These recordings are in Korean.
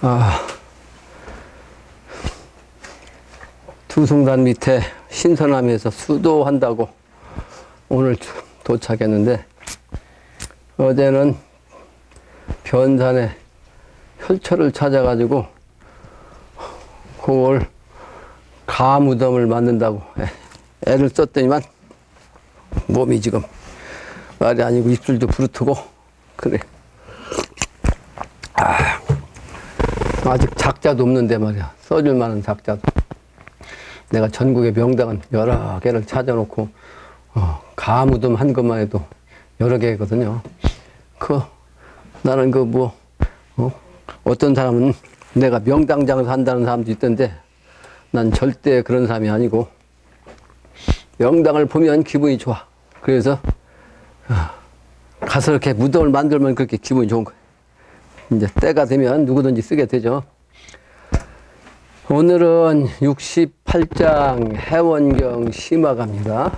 아, 두승단 밑에 신선함에서 수도한다고 오늘 도착했는데, 어제는 변산에 혈처를 찾아가지고 그걸 가무덤을 만든다고 애를 썼더니만 몸이 지금 말이 아니고 입술도 부르트고 그래. 아직 작자도 없는데 말이야. 써줄 만한 작자도. 내가 전국의 명당은 여러 개를 찾아놓고 가무덤 한 것만 해도 여러 개거든요. 나는 어떤 사람은 내가 명당 장사 한다는 사람도 있던데, 난 절대 그런 사람이 아니고 명당을 보면 기분이 좋아. 그래서 가서 이렇게 무덤을 만들면 그렇게 기분이 좋은 거예요. 이제 때가 되면 누구든지 쓰게 되죠. 오늘은 68장 해원경 심화갑니다.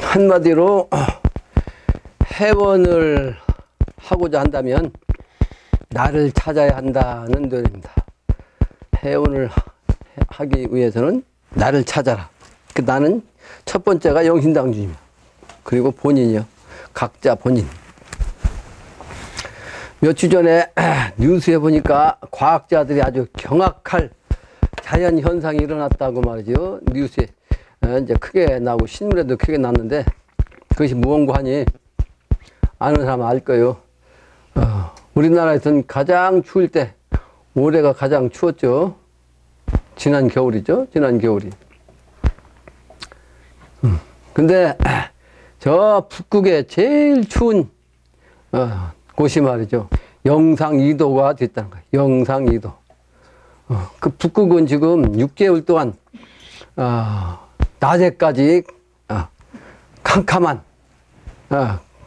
한마디로 해원을 하고자 한다면 나를 찾아야 한다는 노래입니다. 해원을 하기 위해서는 나를 찾아라. 나는 첫 번째가 영신당주입니다. 그리고 본인이요. 각자 본인. 몇 주 전에 뉴스에 보니까 과학자들이 아주 경악할 자연현상이 일어났다고 말이죠. 뉴스에 이제 크게 나오고 신문에도 크게 났는데, 그것이 무언고 하니 아는 사람은 알 거예요. 우리나라에서는 가장 추울 때, 올해가 가장 추웠죠. 지난 겨울이죠. 지난 겨울이. 근데 저 북극에 제일 추운 곳이 말이죠, 영상 2도가 됐다는 거예요. 영상 2도. 그 북극은 지금 6개월 동안 낮에까지 캄캄한,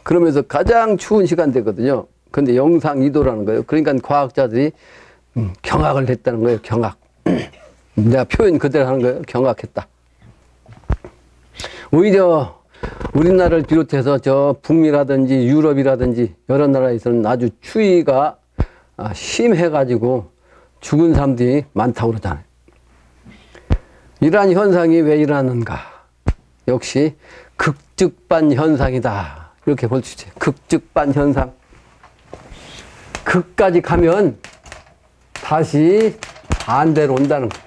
그러면서 가장 추운 시간대거든요. 근데 영상 2도라는 거예요. 그러니까 과학자들이 경악을 했다는 거예요. 경악. 내가 표현 그대로 하는 거예요. 경악했다. 오히려 우리나라를 비롯해서 저 북미라든지 유럽이라든지 여러 나라에서는 아주 추위가 심해가지고 죽은 사람들이 많다고 그러잖아요. 이러한 현상이 왜 일어나는가? 역시 극즉반 현상이다. 이렇게 볼 수 있어요. 극즉반 현상. 극까지 가면 다시 반대로 온다는 거예요.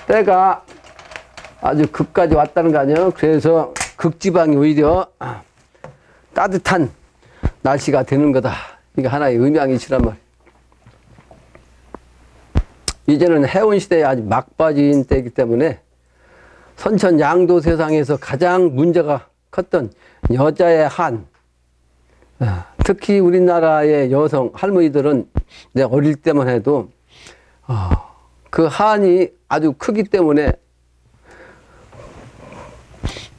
때가 아주 극까지 왔다는 거 아니에요? 그래서 극지방이 오히려 따뜻한 날씨가 되는 거다. 이게 하나의 음양이시란 말이에요. 이제는 해운시대에 아주 막바지인 때이기 때문에 선천 양도 세상에서 가장 문제가 컸던 여자의 한, 특히 우리나라의 여성 할머니들은 내가 어릴 때만 해도 그 한이 아주 크기 때문에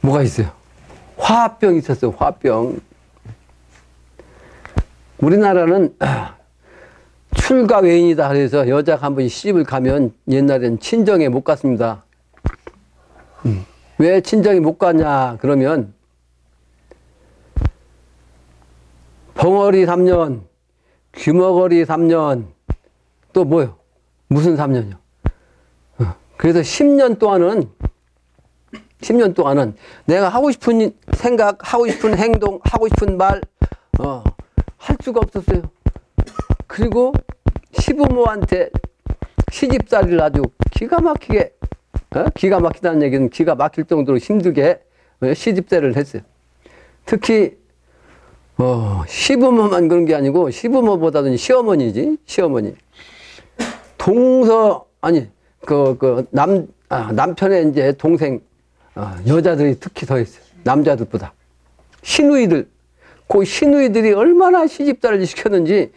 뭐가 있어요? 화병이 있었어요. 화병. 우리나라는 출가 외인이다 그래서 여자가 한 번 시집을 가면 옛날엔 친정에 못 갔습니다. 왜 친정에 못 가냐 그러면 벙어리 3년, 귀머거리 3년, 또 뭐요? 무슨 3년이요? 그래서 10년 동안은 내가 하고 싶은 생각, 하고 싶은 행동, 하고 싶은 말 할 수가 없었어요. 그리고 시부모한테 시집살이를 아주 기가 막히게, 기가 막히다는 얘기는 기가 막힐 정도로 힘들게 시집살이를 했어요. 특히 시부모만 그런 게 아니고 시부모보다는 시어머니지. 시어머니. 남편의 이제 동생 여자들이 특히 더 있어요. 남자들보다. 시누이들, 그 시누이들이 얼마나 시집살이를 시켰는지,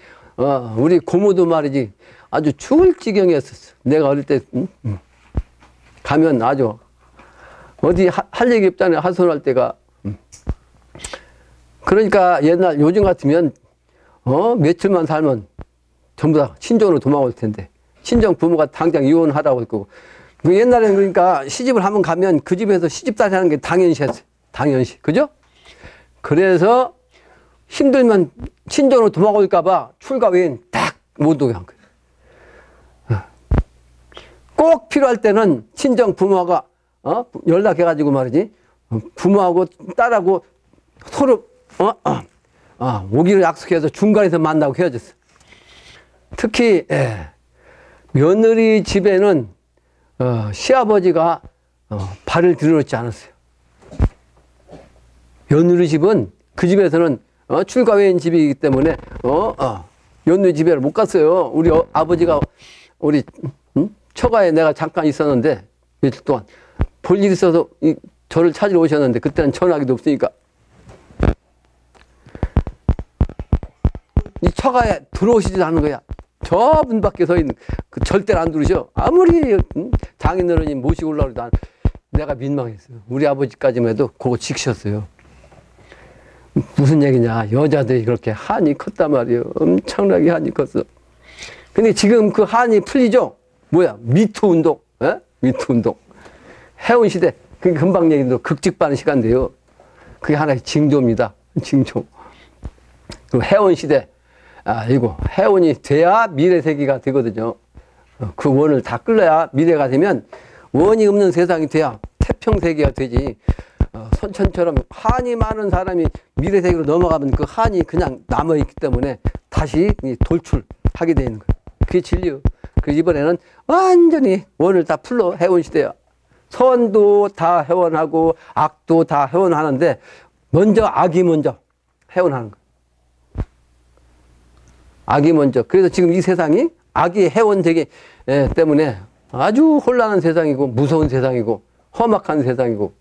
우리 고모도 말이지, 아주 죽을 지경이었었어. 내가 어릴 때, 가면 아주, 어디 할 얘기 없잖아요. 하소연할 때가. 그러니까 옛날, 요즘 같으면, 며칠만 살면 전부 다 친정으로 도망올 텐데, 친정 부모가 당장 이혼하라고 했고, 옛날에는 그러니까 시집을 한번 가면 그 집에서 시집살이 하는 게 당연시했어요. 당연시. 그죠? 그래서 힘들면 친정으로 도망올까봐 출가 외엔 딱 못 오게 한 거예요. 꼭 필요할 때는 친정 부모가 연락해가지고 말이지, 부모하고 딸하고 서로 오기로 약속해서 중간에서 만나고 헤어졌어. 특히 며느리 집에는 시아버지가 발을 들여놓지 않았어요. 며느리 집은 그 집에서는 출가 외인 집이기 때문에 며느리 집에 못 갔어요. 우리 아버지가 우리 처가에 내가 잠깐 있었는데 며칠 동안 볼 일 있어서 저를 찾으러 오셨는데 그때는 전화기도 없으니까 이 처가에 들어오시지도 않은 거야. 저 문 밖에 서 있는 그 절대로 안 들으셔. 아무리 장인어른이 모시고 올라오도 내가 민망했어요. 우리 아버지까지만 해도 그거 지키셨어요. 무슨 얘기냐. 여자들이 그렇게 한이 컸단 말이에요. 엄청나게 한이 컸어. 근데 지금 그 한이 풀리죠? 뭐야? 미투 운동. 미투 운동. 해운 시대. 그게 금방 얘기도 극직반의 시간인데요. 그게 하나의 징조입니다. 징조. 그 해운 시대. 이거 해운이 돼야 미래 세계가 되거든요. 그 원을 다 끌어야 미래가 되면 원이 없는 세상이 돼야 태평 세계가 되지. 선천처럼 한이 많은 사람이 미래 세계로 넘어가면 그 한이 그냥 남아있기 때문에 다시 돌출하게 되는 거예요. 그게 진리요. 그래서 이번에는 완전히 원을 다 풀러 해온 시대야. 선도 다 해원하고 악도 다 해원하는데 먼저 악이 먼저 해원하는 거예요. 악이 먼저. 그래서 지금 이 세상이 악이 해원되기 때문에 아주 혼란한 세상이고 무서운 세상이고 험악한 세상이고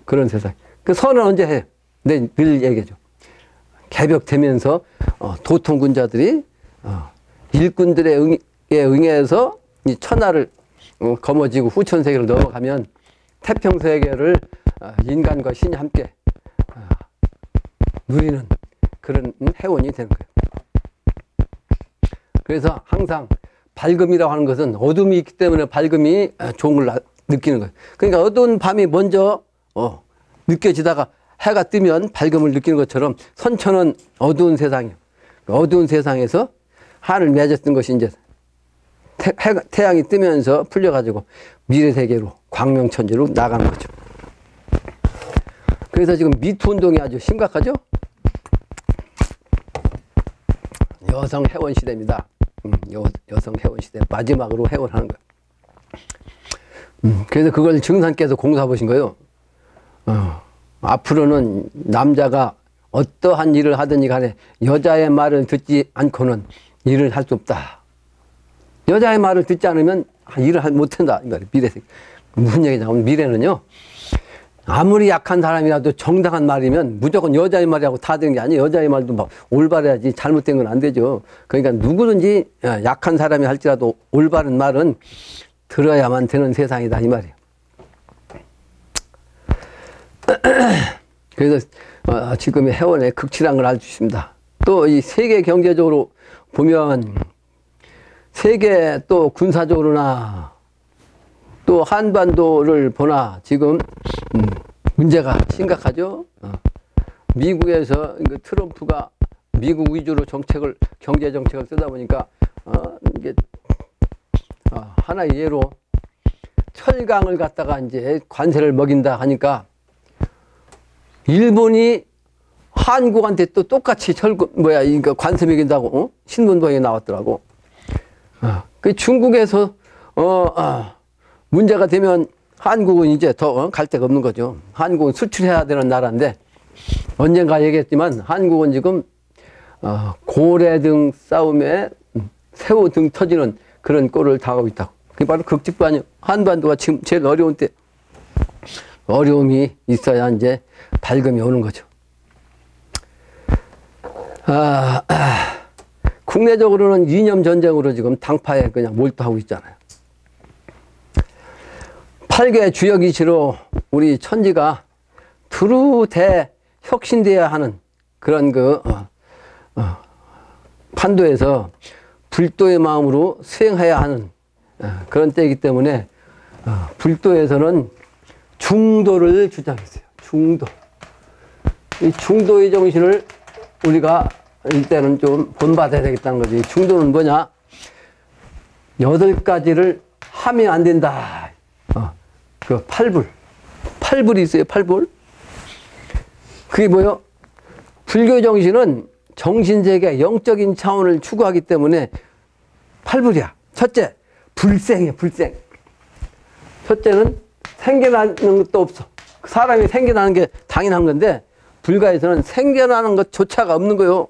그런 세상. 그 선은 언제 해? 늘 얘기하죠. 개벽되면서 도통군자들이 일꾼들의 응해서 이 천하를 거머쥐고 후천세계로 넘어가면 태평세계를 인간과 신이 함께 누리는 그런 해원이 되는 거예요. 그래서 항상 밝음이라고 하는 것은 어둠이 있기 때문에 밝음이 좋은 걸 느끼는 거예요. 그러니까 어두운 밤이 먼저 느껴지다가 해가 뜨면 밝음을 느끼는 것처럼 선천은 어두운 세상이에요. 어두운 세상에서 한을 맺었던 것이 이제 태양이 뜨면서 풀려가지고 미래세계로 광명천지로 나가는 거죠. 그래서 지금 미투 운동이 아주 심각하죠? 여성 해원 시대입니다. 여성 해원 시대 마지막으로 해원하는 거예요. 그래서 그걸 증산께서 공사 보신 거예요. 앞으로는 남자가 어떠한 일을 하든지 간에 여자의 말을 듣지 않고는 일을 할 수 없다. 여자의 말을 듣지 않으면 일을 못한다. 미래세계. 무슨 얘기냐면 미래는요. 아무리 약한 사람이라도 정당한 말이면 무조건 여자의 말이라고 다 되는 게 아니에요. 여자의 말도 막 올바라야지 잘못된 건 안 되죠. 그러니까 누구든지 약한 사람이 할지라도 올바른 말은 들어야만 되는 세상이다 이 말이에요. 그래서 지금의 해원의 극치란 걸 알 수 있습니다. 또 이 세계 경제적으로 보면 세계 또 군사적으로나 또 한반도를 보나 지금 문제가 심각하죠. 미국에서 트럼프가 미국 위주로 경제 정책을 쓰다 보니까 이게 하나의 예로 철강을 갖다가 이제 관세를 먹인다 하니까 일본이 한국한테 또 똑같이 이거 관세 먹인다고 신문도에 나왔더라고. 그 중국에서 문제가 되면 한국은 이제 더 갈 데가 없는 거죠. 한국은 수출해야 되는 나라인데 언젠가 얘기했지만 한국은 지금 고래 등 싸움에 새우 등 터지는 그런 꼴을 당하고 있다고. 그게 바로 극직반이요. 한반도가 지금 제일 어려운 때. 어려움이 있어야 이제 밝음이 오는 거죠. 국내적으로는 이념 전쟁으로 지금 당파에 그냥 몰두하고 있잖아요. 8개 주역 이치로 우리 천지가 두루 대혁신되어야 하는 그런 판도에서 불도의 마음으로 수행해야 하는 그런 때이기 때문에 불도에서는 중도를 주장했어요. 중도. 이 중도의 정신을 우리가 일단은 좀 본받아야 되겠다는 거지. 중도는 뭐냐? 8가지를 하면 안 된다. 그 팔불. 팔불이 있어요, 팔불. 그게 뭐요? 불교 정신은 정신세계 영적인 차원을 추구하기 때문에 팔불이야. 첫째, 불생이야, 불생. 첫째는 생겨나는 것도 없어. 사람이 생겨나는 게 당연한 건데, 불가에서는 생겨나는 것조차가 없는 거요.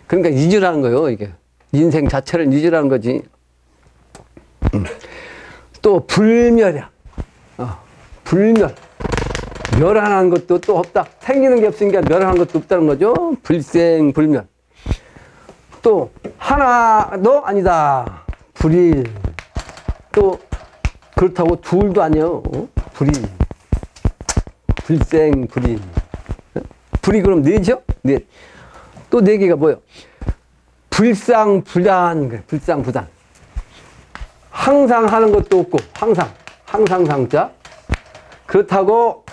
그러니까 잊으라는 거요, 이게. 인생 자체를 잊으라는 거지. 또 불멸이야. 불멸. 멸하는 것도 또 없다. 생기는 게 없으니까 멸하는 것도 없다는 거죠. 불생, 불멸. 또 하나도 아니다. 불일. 또 그렇다고 둘도 아니요. 불일. 불생, 불일. 불이 그럼 넷이죠? 넷. 또 네 개가 뭐예요? 불상불단. 불상불단. 항상 하는 것도 없고, 항상. 항상상자. 그렇다고,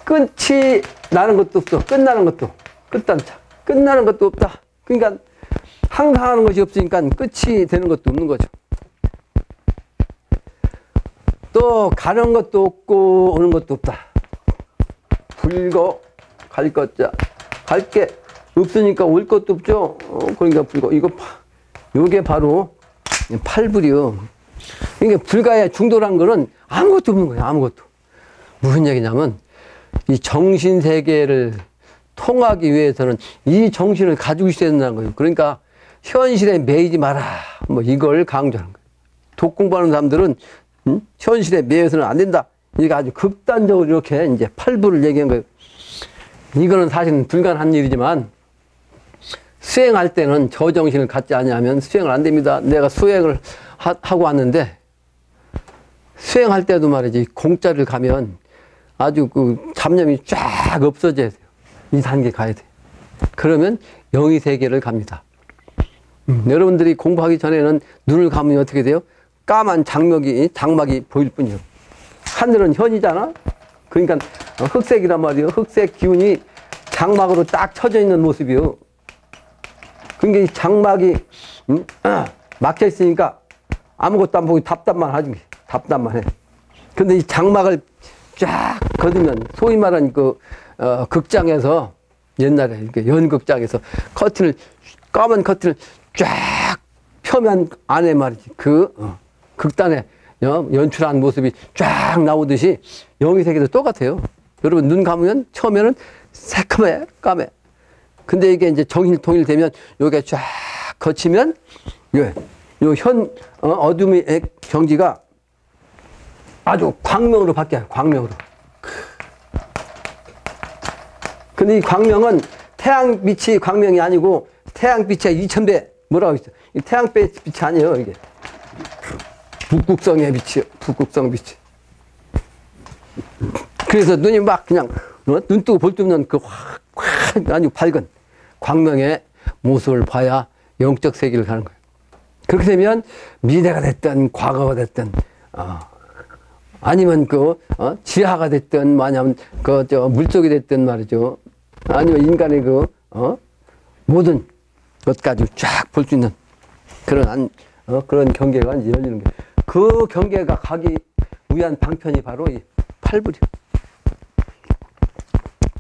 끝이 나는 것도 없어. 끝나는 것도. 끝단자. 끝나는 것도 없다. 그러니까, 항상 하는 것이 없으니까 끝이 되는 것도 없는 거죠. 또, 가는 것도 없고, 오는 것도 없다. 불거, 갈 것자. 갈 게 없으니까 올 것도 없죠. 그러니까 불거. 요게 바로 팔불이요. 그러니까 불가의 중도란 거는 아무것도 없는 거예요. 아무것도. 무슨 얘기냐면, 이 정신세계를 통하기 위해서는 이 정신을 가지고 있어야 된다는 거예요. 그러니까 현실에 매이지 마라. 뭐 이걸 강조하는 거예요. 독 공부하는 사람들은 현실에 매여서는 안 된다. 이게 아주 극단적으로 이렇게 이제 팔불을 얘기한 거예요. 이거는 사실은 불가능한 일이지만 수행할 때는 저 정신을 갖지 않으면 수행을 안 됩니다. 내가 수행을 하고 왔는데 수행할 때도 말이지 공짜를 가면 아주 그 잡념이 쫙 없어져야 돼요. 이 단계 가야 돼. 그러면 영의 세계를 갑니다. 여러분들이 공부하기 전에는 눈을 감으면 어떻게 돼요? 까만 장막이 보일 뿐이에요. 하늘은 현이잖아? 그러니까 흑색이란 말이에요. 흑색 기운이 장막으로 딱 쳐져 있는 모습이요. 그러니까 이 장막이 막혀 있으니까 아무것도 안 보고 답답만 하지. 답답만 해. 근데 이 장막을 쫙 걷으면 소위 말하는 극장에서 옛날에 이렇게 연극장에서 까만 커튼을 쫙 펴면 안에 말이지 극단에 연출한 모습이 쫙 나오듯이 영의 세계도 똑같아요. 여러분 눈 감으면 처음에는 새까매 까매. 근데 이게 이제 정신 통일되면 요게 쫙 거치면 어둠의 경지가 아주 광명으로 바뀌어요. 광명으로. 근데 이 광명은 태양빛이 광명이 아니고 태양빛의 2000배 뭐라고 있어요? 이 태양빛이 아니에요. 이게 북극성의 빛이요. 북극성 빛이. 그래서 눈이 막 그냥 눈 뜨고 볼 때 없는 확 아주 밝은 광명의 모습을 봐야 영적 세계를 가는 거예요. 그렇게 되면 미래가 됐든 과거가 됐든 아니면 지하가 됐든 마냐면 물속이 됐든 말이죠. 아니면 인간의 모든 것까지 쫙 볼 수 있는 그런 경계가 이제 열리는 거예요. 그 경계가 가기 위한 방편이 바로 이 팔불이요.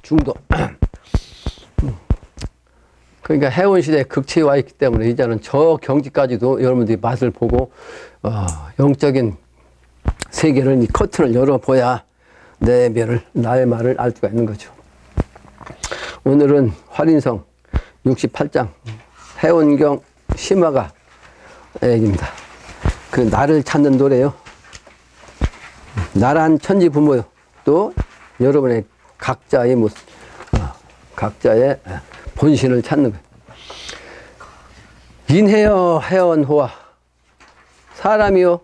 중도. 그러니까 해운시대에 극치에 와 있기 때문에 이제는 저 경지까지도 여러분들이 맛을 보고 영적인 세계를 이 커튼을 열어보야 나의 말을 알 수가 있는 거죠. 오늘은 활인성 68장 해운경 심화가 얘기입니다. 그 나를 찾는 노래요. 나란 천지 부모요. 또 여러분의 각자의 모습, 각자의 본신을 찾는 거예요. 인해여 해원호와 사람이요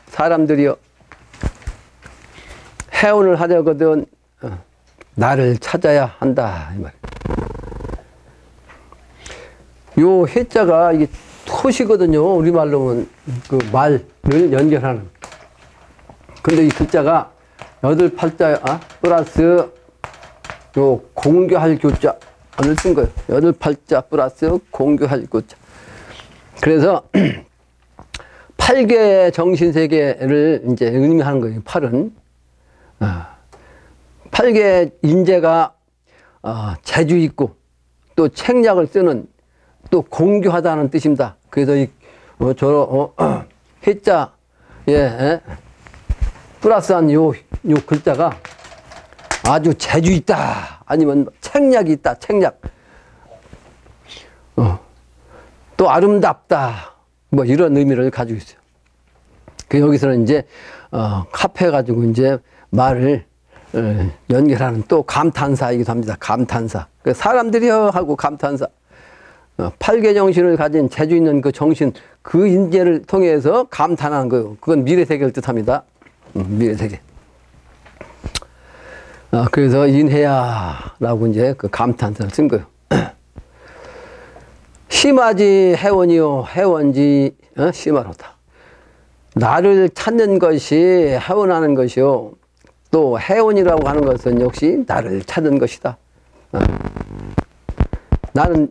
사람들이요 해원을 하려거든 나를 찾아야 한다 이 말이에요. 요 해자가 이게 토시거든요. 우리말로는 그 말을 연결하는. 근데 이 글자가 여덟 팔자 플러스 요 공교할 교자를 쓴 거예요. 여덟 팔자 플러스 공교할 교자. 그래서 8개의 정신세계를 이제 의미하는 거예요. 8은. 8개의 인재가 재주 있고 또 책략을 쓰는 또 공교하다는 뜻입니다. 그래서 이 해자 플러스한 요 글자가 아주 재주 있다 아니면 책략이 있다 책략 또 아름답다 뭐 이런 의미를 가지고 있어요. 그 여기서는 이제 합해가지고 이제 말을 연결하는 또 감탄사이기도 합니다. 감탄사. 그 사람들이여 하고 감탄사. 8개 정신을 가진 재주 있는 그 정신, 그 인재를 통해서 감탄하는 거예요. 그건 미래세계를 뜻합니다. 미래세계. 그래서 인해야라고 이제 그 감탄사를 쓴 거예요. 심하지 해원이요, 해원지 심하로다. 나를 찾는 것이 해원하는 것이요. 또 해원이라고 하는 것은 역시 나를 찾는 것이다. 나는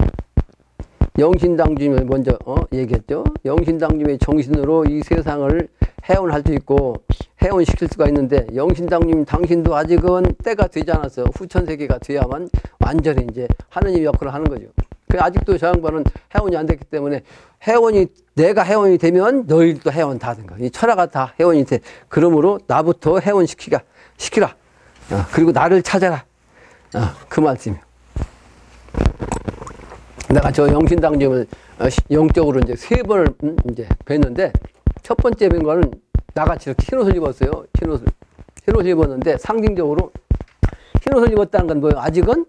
영신당주님을 먼저 얘기했죠. 영신당주님의 정신으로 이 세상을 해원할 수 있고 해원시킬 수가 있는데 영신당주님 당신도 아직은 때가 되지 않았어요. 후천세계가 돼야만 완전히 이제 하느님 역할을 하는 거죠. 그 아직도 저 양반은 해원이 안 됐기 때문에 해원이 내가 해원이 되면 너희도 해원 다 된 거야. 이 철화가 다 해원이 돼. 그러므로 나부터 해원시키라. 그리고 나를 찾아라. 그 말씀이에요. 내가 저 영신당님을 영적으로 이제 3번을 이제 뵀는데 첫 번째 뵌 거는 나같이 이렇게 흰옷을 입었어요. 흰옷을 입었는데 상징적으로 흰옷을 입었다는 건 뭐예요? 아직은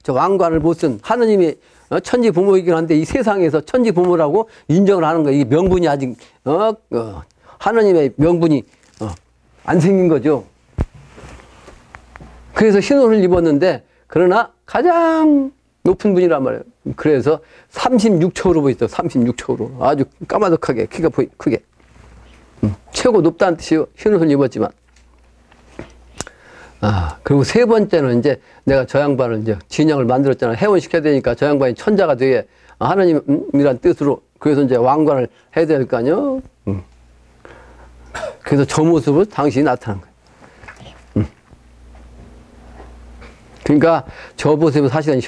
저 왕관을 못 쓴 하느님이 천지 부모이긴 한데 이 세상에서 천지 부모라고 인정을 하는 거예요. 이 명분이 아직 하느님의 명분이 안 생긴 거죠. 그래서 흰옷을 입었는데 그러나 가장 높은 분이란 말이에요. 그래서 36척으로 보였어요. 36척으로. 아주 까마득하게 키가 크게. 최고 높다는 뜻이요. 흰옷을 입었지만. 그리고 세 번째는 이제 내가 저 양반을 이제 진영을 만들었잖아요. 해원시켜야 되니까 저 양반이 천자가 되게 하나님이란 뜻으로 그래서 이제 왕관을 해야 될 거 아니요. 그래서 저 모습으로 당신이 나타난 거예요. 그러니까 저 모습은 사실은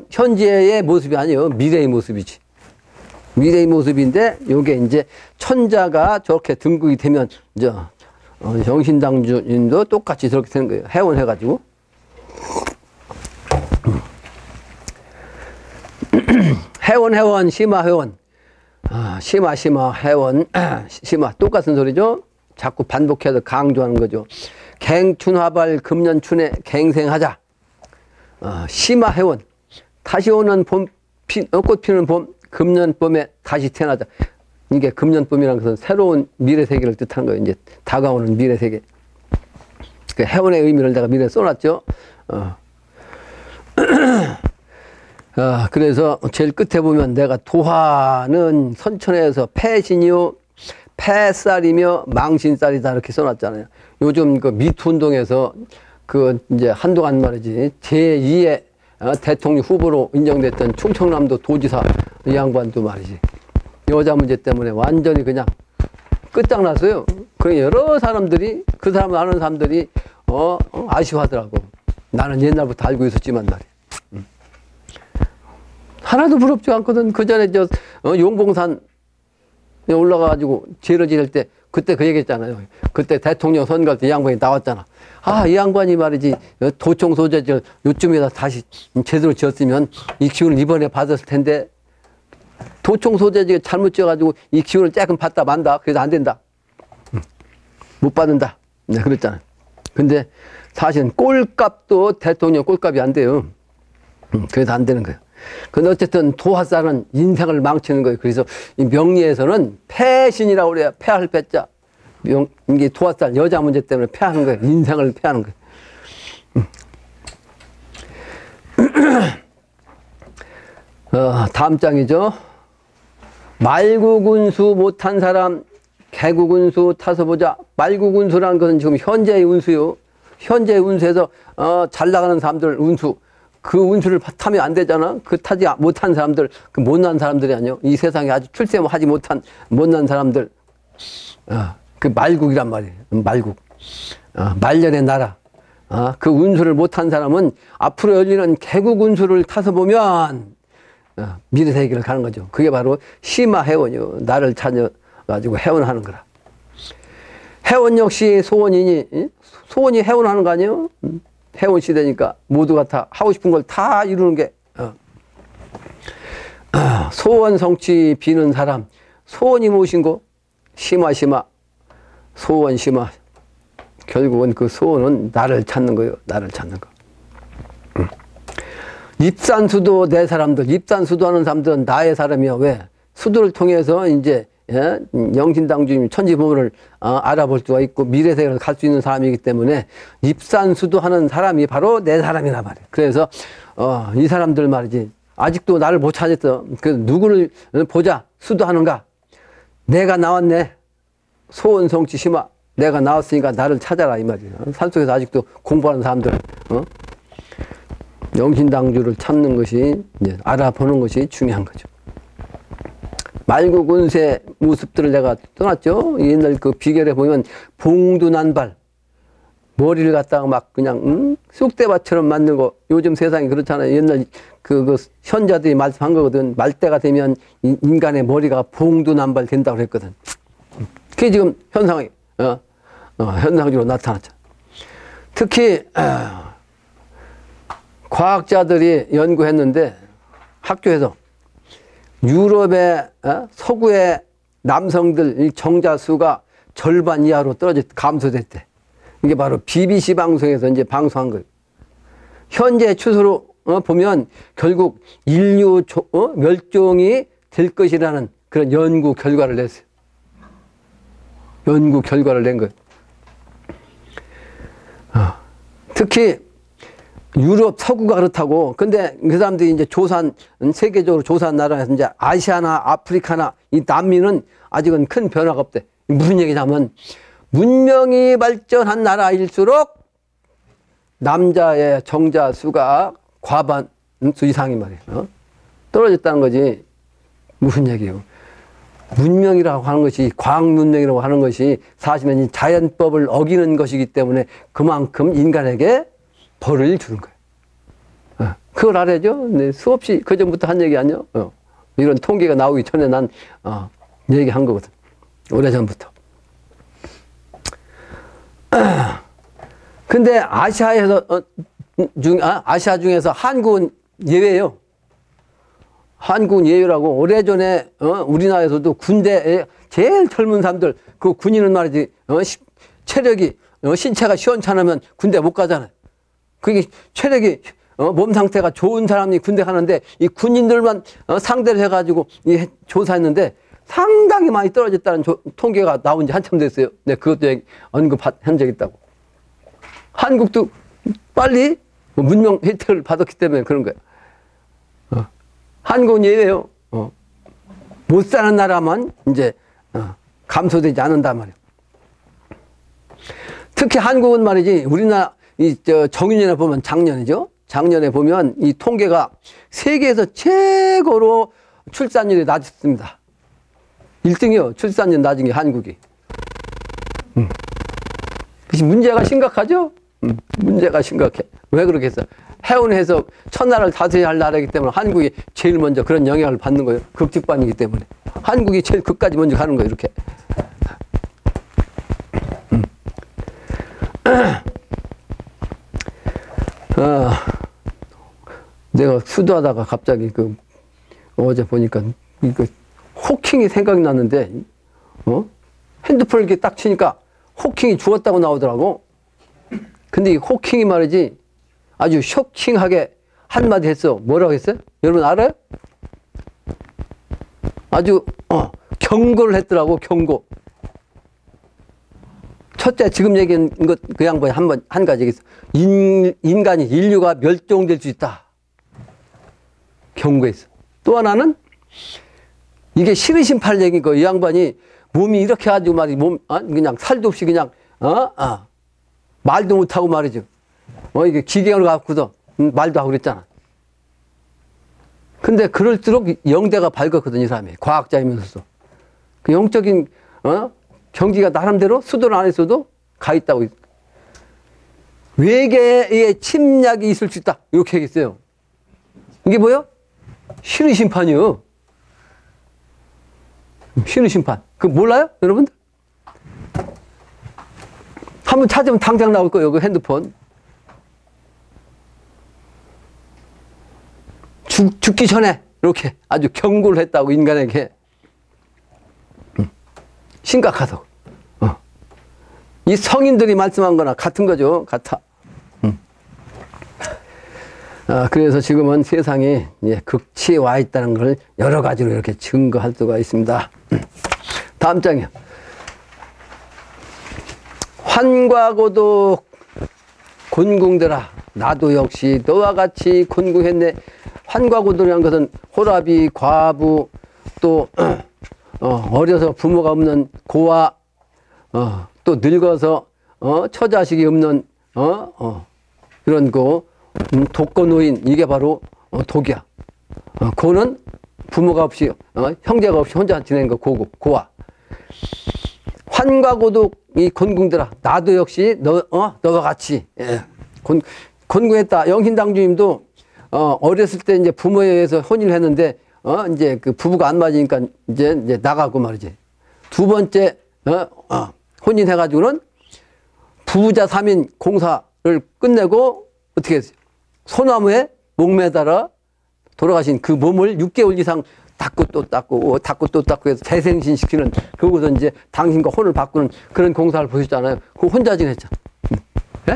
현재의 모습이 아니에요. 미래의 모습이지. 미래의 모습인데 요게 이제 천자가 저렇게 등극이 되면 이제 정신당주님도 똑같이 저렇게 되는 거예요. 해원해가지고. 해원, 심화, 심화, 해원, 심화. 똑같은 소리죠. 자꾸 반복해서 강조하는 거죠. 갱춘화발 금년춘에 갱생하자. 심화, 해원. 다시 오는 봄, 꽃 피는 봄, 금년봄에 다시 태어나자. 이게 금년봄이라는 것은 새로운 미래세계를 뜻하는 거예요. 이제 다가오는 미래세계. 그 해원의 의미를 내가 미래에 써놨죠. 그래서 제일 끝에 보면 내가 도화는 선천에서 패신이요, 패살이며 망신살이다 이렇게 써놨잖아요. 요즘 그 미투 운동에서 그 이제 한동안 말이지 제2의 대통령 후보로 인정됐던 충청남도 도지사 이 양반도 말이지 여자 문제 때문에 완전히 그냥 끝장났어요. 그 여러 사람들이 그 사람을 아는 사람들이 아쉬워하더라고. 나는 옛날부터 알고 있었지만 말이야. 하나도 부럽지 않거든. 그 전에 저 용봉산 올라가가지고 죄를 지낼 때 그때 그 얘기했잖아요. 그때 대통령 선거할 때 이 양반이 나왔잖아. 이 양반이 말이지 도청 소재지를 요쯤에다 다시 제대로 지었으면 이 기운을 이번에 받았을 텐데 도청 소재지가 잘못 지어가지고 이 기운을 조금 받다 만다. 그래서 안 된다. 못 받는다. 네, 그랬잖아요. 근데 사실은 꼴값도 대통령 꼴값이 안 돼요. 그래서 안 되는 거예요. 근데 어쨌든 도화살은 인생을 망치는 거예요. 그래서 이 명리에서는 패신이라고 그래요. 패할 패자. 이게 도화살 여자 문제 때문에 패하는 거예요. 인생을 패하는 거예요. 다음 장이죠. 말구군수 못한 사람 개구군수 타서 보자. 말구군수라는 것은 지금 현재의 운수요. 현재의 운수에서 잘 나가는 사람들 운수, 그 운수를 타면 안 되잖아. 그 타지 못한 사람들, 그 못난 사람들이 아니요. 이 세상에 아주 출세하지 못한 못난 사람들, 그 말국이란 말이에요. 말국. 말년의 나라. 그 운수를 못한 사람은 앞으로 열리는 개국 운수를 타서 보면 미래세계를 가는 거죠. 그게 바로 심화해원이요. 나를 찾아가지고 해원하는 거라. 해원 역시 소원이니, 소원이 해원하는 거 아니에요? 해원 시대니까 모두가 다 하고 싶은 걸 다 이루는 게 소원 성취 비는 사람. 소원이 무엇인고? 심화 소원 심화. 결국은 그 소원은 나를 찾는 거예요. 나를 찾는 거. 입산수도 내 사람들, 입산수도 하는 사람들은 나의 사람이야. 왜? 수도를 통해서 이제 영신당주님 천지보물을 알아볼 수가 있고 미래세계를 갈 수 있는 사람이기 때문에 입산수도 하는 사람이 바로 내 사람이란 말이에요. 그래서 이 사람들 말이지 아직도 나를 못 찾았어. 그 누구를 보자 수도하는가? 내가 나왔네. 소원 성취 심화. 내가 나왔으니까 나를 찾아라 이 말이에요. 산속에서 아직도 공부하는 사람들, 영신당주를 찾는 것이 이제 알아보는 것이 중요한 거죠. 말구군세 모습들을 내가 떠났죠. 옛날 그 비결에 보면 봉두난발 머리를 갖다가 막 그냥 쑥대밭처럼 만들고 요즘 세상이 그렇잖아요. 옛날 그 현자들이 말씀한 거거든. 말대가 되면 인간의 머리가 봉두난발 된다고 그랬거든. 그게 지금 현상이 현상적으로 나타났죠. 특히 과학자들이 연구했는데 학교에서 유럽의 서구의 남성들 정자 수가 절반 이하로 감소됐대. 이게 바로 BBC 방송에서 이제 방송한 거예요. 현재 추세로 보면 결국 인류 멸종이 될 것이라는 그런 연구 결과를 냈어요. 연구 결과를 낸 거예요. 특히 유럽 서구가 그렇다고. 근데 그 사람들이 이제 세계적으로 조사한 나라에서 이제 아시아나 아프리카나 이 남미는 아직은 큰 변화가 없대. 무슨 얘기냐면 문명이 발전한 나라일수록 남자의 정자 수가 과반수 이상이 말이에요. 떨어졌다는 거지. 무슨 얘기예요? 문명이라고 하는 것이 과학 문명이라고 하는 것이 사실은 자연법을 어기는 것이기 때문에 그만큼 인간에게 벌을 주는 거예요. 그걸 알아야죠. 네, 수없이 그 전부터 한 얘기 아니요. 이런 통계가 나오기 전에 난 얘기한 거거든. 오래전부터. 근데 아시아에서 아시아 중에서 한국은 예외예요. 한국은 예외라고. 오래전에 우리나라에서도 군대에 제일 젊은 사람들 그 군인은 말이지 체력이 신체가 시원찮으면 군대 못 가잖아요. 그게 체력이 몸 상태가 좋은 사람이 군대 가는데 이 군인들만 상대를 해가지고 조사했는데 상당히 많이 떨어졌다는 통계가 나온 지 한참 됐어요. 네, 그것도 언급한 적 있다고. 한국도 빨리 문명 혜택을 받았기 때문에 그런 거예요. 한국은 예외요. 못 사는 나라만 이제 감소되지 않는단 말이에요. 특히 한국은 말이지 우리나라 정유년에 보면 작년이죠. 작년에 보면 이 통계가 세계에서 최고로 출산율이 낮았습니다. 1등이요. 출산율 낮은 게 한국이. 문제가 심각하죠? 문제가 심각해. 왜 그렇겠어? 해운해서 천나라를 다스려야 할 나라이기 때문에 한국이 제일 먼저 그런 영향을 받는 거예요. 극직반이기 때문에. 한국이 제일 끝까지 먼저 가는 거예요. 이렇게. 내가 수도하다가 갑자기 어제 보니까 호킹이 생각이 났는데, 핸드폰을 이렇게 딱 치니까 호킹이 죽었다고 나오더라고. 근데 이 호킹이 말이지 아주 쇼킹하게 한마디 했어. 뭐라고 했어요? 여러분 알아요? 아주 경고를 했더라고. 경고. 첫째 지금 얘기한 것 그 양반이 한 가지 얘기했어. 인간이 인류가 멸종될 수 있다. 경고했어. 또 하나는 이게 시르심팔 얘기인 거. 이 양반이 몸이 이렇게 가지고 말이 그냥 살도 없이 그냥 말도 못하고 말이죠. 이게 기경을 갖고도 말도 하고 그랬잖아. 근데 그럴수록 영대가 밝았거든, 이 사람이. 과학자이면서도. 그 영적인, 경지가 나름대로 수도를 안 했어도 가 있다고. 외계의 침략이 있을 수 있다. 이렇게 얘기했어요. 이게 뭐요? 신의 심판이요. 신의 심판. 그거 몰라요? 여러분들? 한번 찾으면 당장 나올 거예요, 그 핸드폰. 죽기 전에 이렇게 아주 경고를 했다고, 인간에게. 심각하다고. 이 성인들이 말씀한 거나 같은 거죠. 같아. 그래서 지금은 세상이 극치에 와 있다는 걸 여러 가지로 이렇게 증거할 수가 있습니다. 다음 장이요. 환과고독 곤궁들아, 나도 역시 너와 같이 곤궁했네. 환과고독이라는 것은 호랍이, 과부, 또 어려서 부모가 없는 고아, 또 늙어서 처자식이 없는 이런 거, 독거노인, 이게 바로 독이야. 고는 부모가 없이 형제가 없이 혼자 지내는 거 고고, 고아. 환과고독 이 곤궁들아, 나도 역시 너와 같이 곤궁했다. 영신당주님도 어렸을 때 이제 부모에 의해서 혼인을 했는데 이제 그 부부가 안 맞으니까 이제 나가고 말이지. 두 번째 혼인해가지고는 부부자 3인 공사를 끝내고 어떻게 했어요? 소나무에 목매달아 돌아가신 그 몸을 6개월 이상 닦고 또 닦고 닦고 또 닦고 해서 재생신시키는, 그거서 이제 당신과 혼을 바꾸는 그런 공사를 보셨잖아요. 그거 혼자 지냈잖아. 네?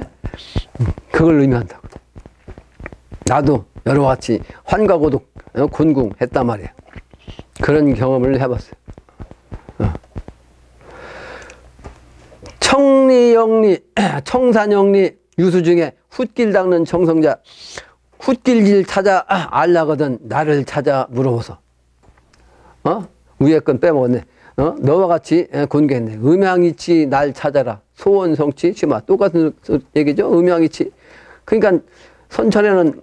그걸 의미한다고. 나도 여러 같이 환과고독 곤궁했단 말이에요. 그런 경험을 해봤어요. 청리영리, 청산영리 유수 중에 훗길 닦는 정성자. 훗길길 찾아 알라거든 나를 찾아 물어보소. 위에 건 빼먹었네. 너와 같이 곤궁했네. 음양이치 날 찾아라. 소원성치 심화. 똑같은 얘기죠. 음양이치. 그러니까 선천에는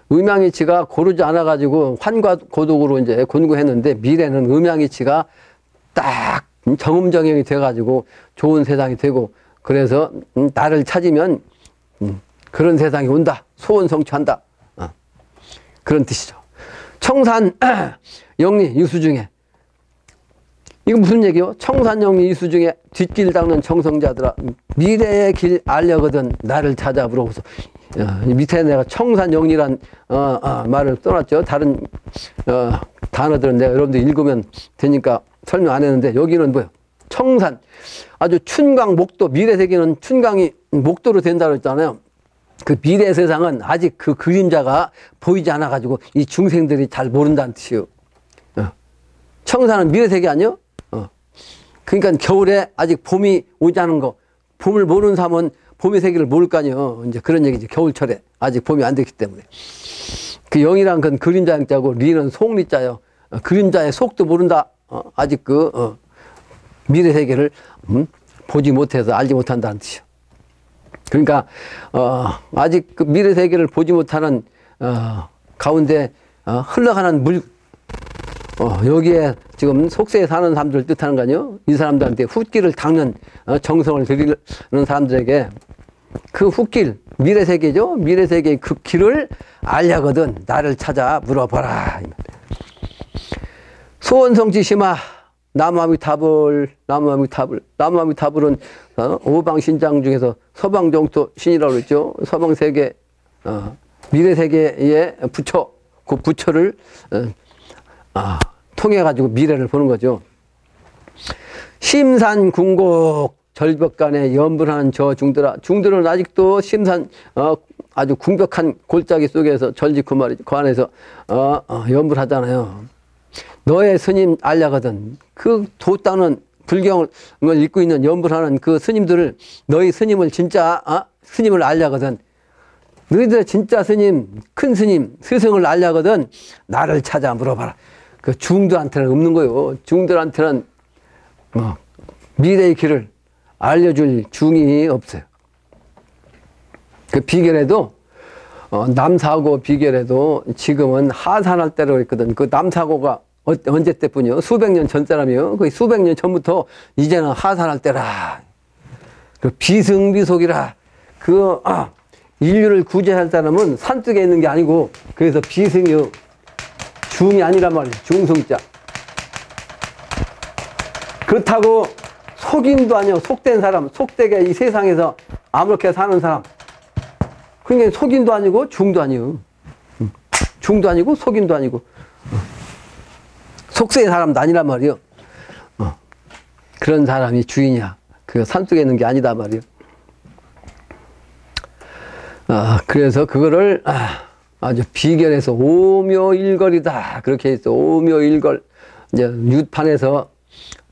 음양이치가 고르지 않아가지고 환과고독으로 이제 곤궁했는데, 미래는 음양이치가 딱 정음정형이 돼가지고 좋은 세상이 되고, 그래서 나를 찾으면 그런 세상이 온다. 소원성취한다. 그런 뜻이죠. 청산 영리 유수 중에, 이거 무슨 얘기요? 청산 영리 유수 중에 뒷길 닦는 정성자들아, 미래의 길 알려거든 나를 찾아 물어보소. 밑에 내가 청산 영리란 말을 써놨죠. 다른 단어들은 내가 여러분들 읽으면 되니까 설명 안 했는데, 여기는 뭐예요? 청산, 아주 춘강 목도, 미래 세계는 춘강이 목도로 된다고 했잖아요. 그 미래 세상은 아직 그 그림자가 보이지 않아 가지고 이 중생들이 잘 모른다는 뜻이요. 청산은 미래 세계 아니요? 그러니까 겨울에 아직 봄이 오지 않은 거, 봄을 모르는 사람은 봄의 세계를 모를 거 아니에요. 이제 그런 얘기지. 겨울철에 아직 봄이 안 됐기 때문에. 그 영이란 건 그림자 영자고, 리는 속리자요. 그림자의 속도 모른다. 아직 미래 세계를 보지 못해서 알지 못한다는 뜻이요. 그러니까 아직 그 미래 세계를 보지 못하는 가운데 흘러가는 물, 여기에 지금 속세에 사는 사람들을 뜻하는 거 아니에요? 이 사람들한테 훗길을 닦는 정성을 들이는 사람들에게 그 훗길, 미래 세계죠. 미래 세계의 그 길을 알려거든 나를 찾아 물어봐라. 소원성취 심화. 남아미타불, 남아미타불은 오방신장 중에서 서방정토 신이라고 그랬죠. 서방세계, 미래세계의 부처, 그 부처를 통해 가지고 미래를 보는 거죠. 심산궁곡 절벽간에 염불하는 저 중들아. 중들은 아직도 심산 아주 궁벽한 골짜기 속에서 절직고 말이지. 그 안에서 염불하잖아요. 너의 스님 알려거든. 그 도닦는 불경을 읽고 있는 염불하는 그 스님들을, 너희 스님을 진짜 스님을 알려거든. 너희들 진짜 스님, 큰 스님, 스승을 알려거든. 나를 찾아 물어봐라. 그 중들한테는 없는 거요. 중들한테는 미래의 길을 알려줄 중이 없어요. 그 비결에도 남사고 비결에도 지금은 하산할 때로 있거든. 그 남사고가 언제 때뿐이요? 수백 년 전 사람이요. 그 수백 년 전부터 이제는 하산할 때라. 그 비승비속이라. 그 인류를 구제할 사람은 산속에 있는 게 아니고, 그래서 비승이요. 중이 아니란 말이에요. 중승자. 그렇다고 속인도 아니요. 속된 사람, 속되게 이 세상에서 아무렇게 사는 사람. 그러니까 속인도 아니고 중도 아니요. 중도 아니고 속인도 아니고. 속세의 사람도 아니란 말이요. 그런 사람이 주인이야. 그 산속에 있는 게 아니다 말이요. 그래서 그거를 아주 비결해서 오묘일걸이다. 그렇게 해서 오묘일걸. 이제 유판에서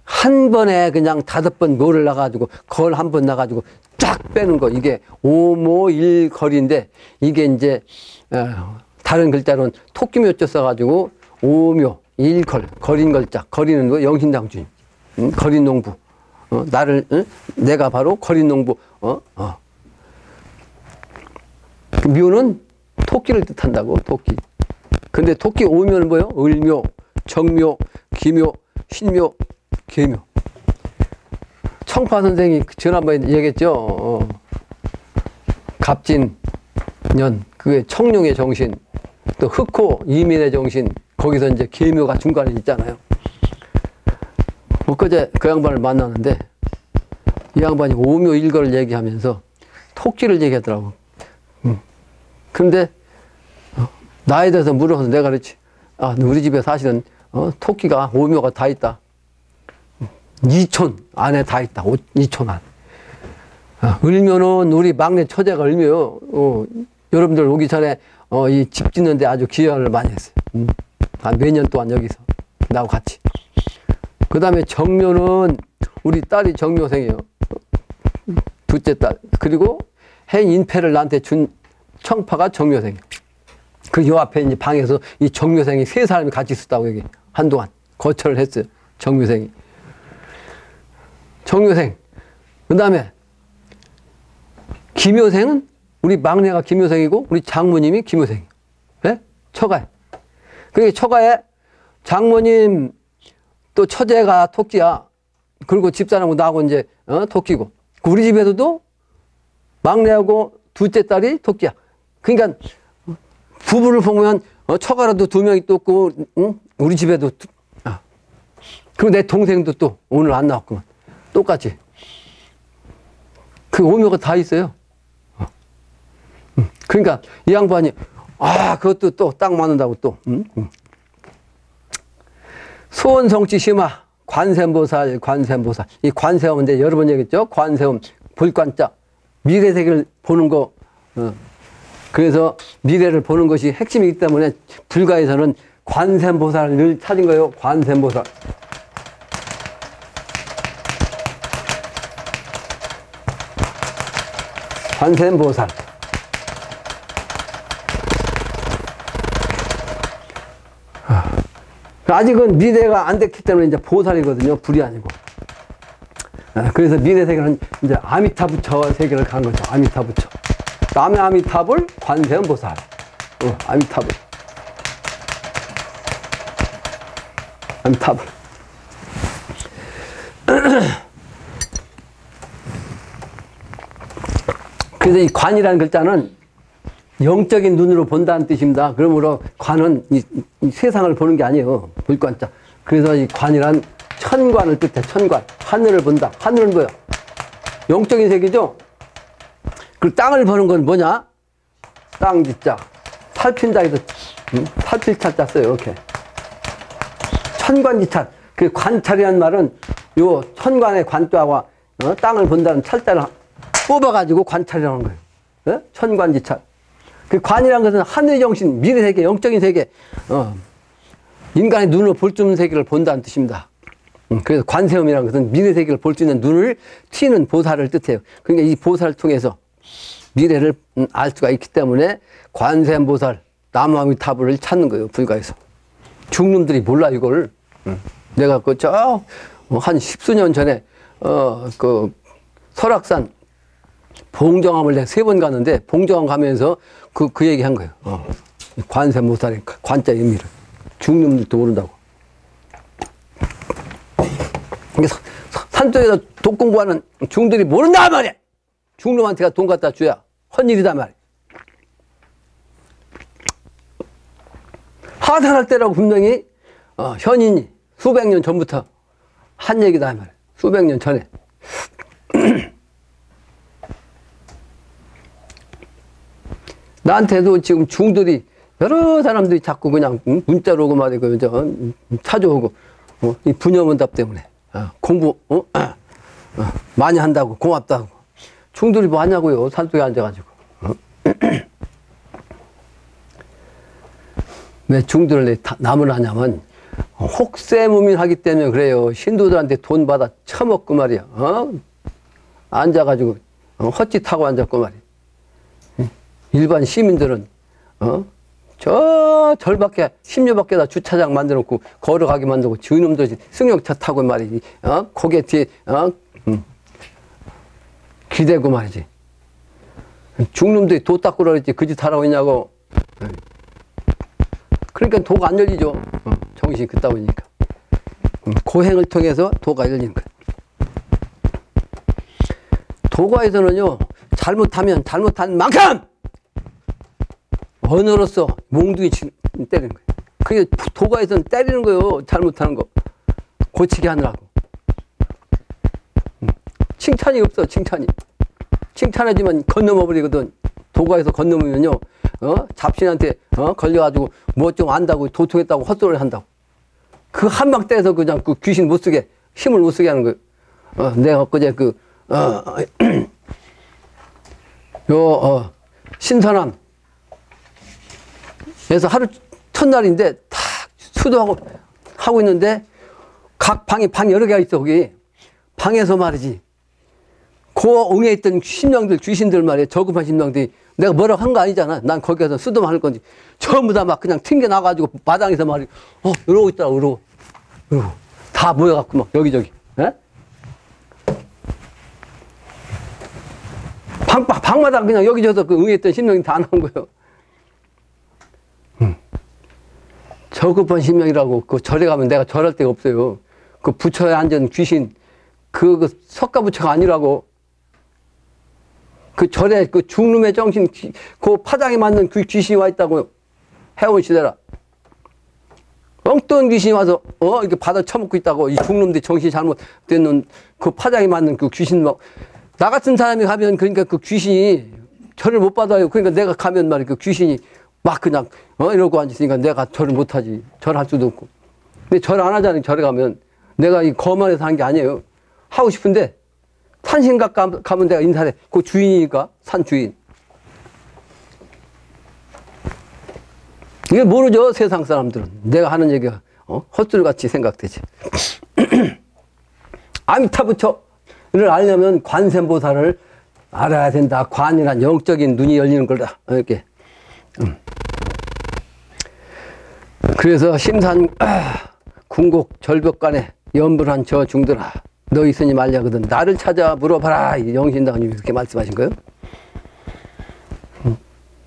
한 번에 그냥 5번 노를 나가지고 걸 한 번 나가지고 쫙 빼는 거. 이게 오묘일걸인데, 이게 이제 다른 글자로는 토끼묘자 써가지고 오묘 일걸, 거린 걸자. 거리는 거 영신당주인. 거린 농부. 내가 바로 거린 농부. 묘는 토끼를 뜻한다고. 토끼. 근데 토끼 오묘는 뭐요? 을묘, 정묘, 기묘, 신묘, 계묘. 청파 선생이 지난번에 얘기했죠. 갑진년, 그게 청룡의 정신, 또 흑호 이민의 정신, 거기서 이제 계묘가 중간에 있잖아요. 엊그제 그 양반을 만나는데, 이 양반이 오묘일거를 얘기하면서 토끼를 얘기하더라고. 근데 나에 대해서 물어서 내가 그랬지. 우리 집에 사실은 토끼가 오묘가 다 있다. 2촌 안에 다 있다. 2촌 안. 을묘는 우리 막내 처제가 을묘요. 여러분들 오기 전에 이 집 짓는데 아주 기여를 많이 했어요. 한 몇 년 동안 여기서 나하고 같이. 그 다음에 정묘는 우리 딸이 정묘생이에요. 둘째 딸. 그리고 해인패를 나한테 준 청파가 정묘생이에요. 그 요 앞에 이제 방에서 이 정묘생이 3사람이 같이 있었다고 여기 한동안 거처를 했어요. 정묘생이. 정묘생. 그 다음에 기묘생은 우리 막내가 기묘생이고 우리 장모님이 기묘생이에요. 네? 처가에. 그게 처가에 장모님 또 처제가 토끼야. 그리고 집사람하고 나하고 이제 토끼고. 우리 집에서도 막내하고 둘째 딸이 토끼야. 그러니까 부부를 보면 처가라도 2명이 또 있고, 우리 집에도. 그리고 내 동생도 또 오늘 안 나왔구만. 똑같이. 그 오묘가 다 있어요. 그러니까 이 양반이 그것도 또 딱 맞는다고 또. 소원성취 심화 관세음보살. 관세음보살. 이 관세음 이제 여러 번 얘기했죠. 관세음 볼관자. 미래 세계를 보는 거. 그래서 미래를 보는 것이 핵심이기 때문에 불가에서는 관세음보살을 늘 찾은 거예요. 관세음보살. 관세음보살. 아직은 미래가 안 됐기 때문에 이제 보살이거든요. 불이 아니고. 그래서 미래 세계는 이제 아미타부처 세계를 가는 거죠. 아미타부처. 남의 아미타불, 관세음보살. 아미타불. 아미타불. 그래서 이 관이라는 글자는 영적인 눈으로 본다는 뜻입니다. 그러므로 관은 이 세상을 보는 게 아니에요. 불관자. 그래서 이 관이란 천관을 뜻해. 천관. 하늘을 본다. 하늘은 뭐야? 영적인 세계죠? 그 땅을 보는 건 뭐냐? 땅 짓자. 탈핀다 해서 탈필찰자 써요. 이렇게. 천관지찰. 그 관찰이라는 말은 요 천관의 관자와 땅을 본다는 찰자를 뽑아가지고 관찰이라는 거예요. 천관지찰. 그 관이라는 것은 하늘의 정신, 미래세계, 영적인 세계, 인간의 눈으로 볼 수 있는 세계를 본다는 뜻입니다. 그래서 관세음이라는 것은 미래세계를 볼 수 있는 눈을 튀는 보살을 뜻해요. 그러니까 이 보살을 통해서 미래를 알 수가 있기 때문에 관세음보살, 나무아미타불을 찾는 거예요, 불가에서. 중놈들이 몰라, 이걸. 내가 한 십수년 전에, 설악산 봉정암을 내가 3번 갔는데, 봉정암 가면서 그 얘기 한 거예요. 관세음보살의 관자 의미를. 중놈들도 모른다고. 산속에서 독 공부하는 중들이 모른단 말이야. 중놈한테가 돈 갖다 줘야 헛일이단 말이야. 하산할 때라고 분명히 현인이 수백 년 전부터 한 얘기다 말이야. 수백 년 전에. 나한테도 지금 중들이 여러 사람들이 자꾸 그냥 문자로 오고 말이고 찾아오고 이 분여문답 때문에 공부 많이 한다고 고맙다고. 중들이 뭐 하냐고요, 산속에 앉아가지고. 왜 중들을 남을 하냐면 혹세무민하기 때문에 그래요. 신도들한테 돈 받아 처먹고 말이야. 앉아가지고 헛짓하고 앉았고 말이야. 일반 시민들은 저 절밖에 10류밖에다 주차장 만들어 놓고 걸어가게 만들고 저놈들이 승용차 타고 말이지. 고개 뒤에 기대고 말이지. 중놈들이 도 닦으라 그랬지 그 짓 하라고 했냐고. 그러니까 도가 안 열리죠. 정신이 그따구니까. 고행을 통해서 도가 열리는 거예요. 도가에서는요, 잘못하면 잘못한 만큼 언어로서 몽둥이 때리는 거예요. 그게 도가에서는 때리는 거예요. 잘못하는 거 고치게 하느라고. 칭찬이 없어. 칭찬하지만 건너버리거든. 도가에서 건너면요, 잡신한테 걸려가지고 뭐 좀 안다고 도통했다고 헛소리를 한다고. 그 한방 때에서 그냥 그 귀신 못 쓰게, 힘을 못 쓰게 하는 거예요. 내가 엊그제 신선함 그래서 하루 첫날인데 다 수도하고 하고 있는데 각 방이 여러 개가 있어. 거기 방에서 말이지 그 응에 있던 신령들 귀신들 말이야. 저급한 신령들이 내가 뭐라고 한 거 아니잖아. 난 거기 가서 수도만 할 건지 전부 다 막 그냥 튕겨 나가지고 마당에서 말이야 이러고 있더라고. 이러고 다 모여갖고 막 여기저기. 방마다 그냥 여기저기서 그 응에 있던 신령이 다 나온 거예요. 저급한 신명이라고 그 절에 가면 내가 절할 데가 없어요. 그 부처에 앉은 귀신 그 석가부처가 아니라고. 그 절에 그 중놈의 정신 그 파장에 맞는 그 귀신이 와 있다고요. 해온 시대라. 엉뚱한 귀신이 와서 이렇게 받아 처먹고 있다고. 이 중놈들 정신이 잘못된 그 파장에 맞는 그 귀신 막 나 같은 사람이 가면 그러니까 그 귀신이 절을 못 받아요. 그러니까 내가 가면 말이야 그 귀신이 막 그냥 이러고 앉으니까 내가 절을 못하지. 절할 수도 없고. 근데 절 안 하잖아요. 절에 가면 내가 이 거만해서 한 게 아니에요. 하고 싶은데 산신각 가면 내가 인사해. 그 주인이니까 산 주인. 이게 모르죠 세상 사람들은. 내가 하는 얘기가 헛술같이 생각되지. 아미타부처를 알려면 관세음보살을 알아야 된다. 관이란 영적인 눈이 열리는 거다. 이렇게. 그래서 심산 궁곡 절벽간에 연불한 저 중들아 너 있으니 말려거든 나를 찾아 물어봐라. 이 영신당님이 그렇게 말씀하신 거예요.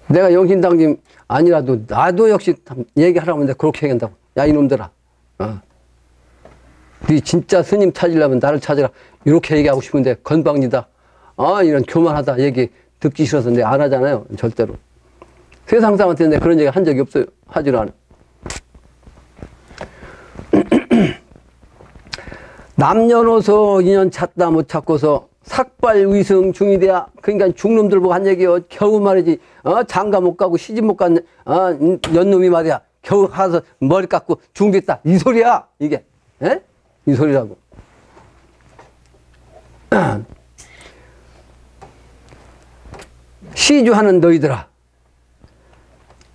내가 영신당님 아니라도 나도 역시 얘기하라면 내가 그렇게 얘기한다고. 야 이놈들아 네 진짜 스님 찾으려면 나를 찾으라. 이렇게 얘기하고 싶은데 건방지다. 이런 교만하다 얘기 듣기 싫어서 내가 안 하잖아요. 절대로. 세상 사람한테 내가 그런 얘기 한 적이 없어요. 하지를 않아. 남녀노소 인연 찾다 못 찾고서 삭발위승 중이 돼야. 그러니까 중놈들 보고 한 얘기요. 겨우 말이지 장가 못 가고 시집 못 간 연놈이 말이야 겨우 가서 머리 깎고 중됐다 이 소리야 이게. 이 소리라고. 시주하는 너희들아.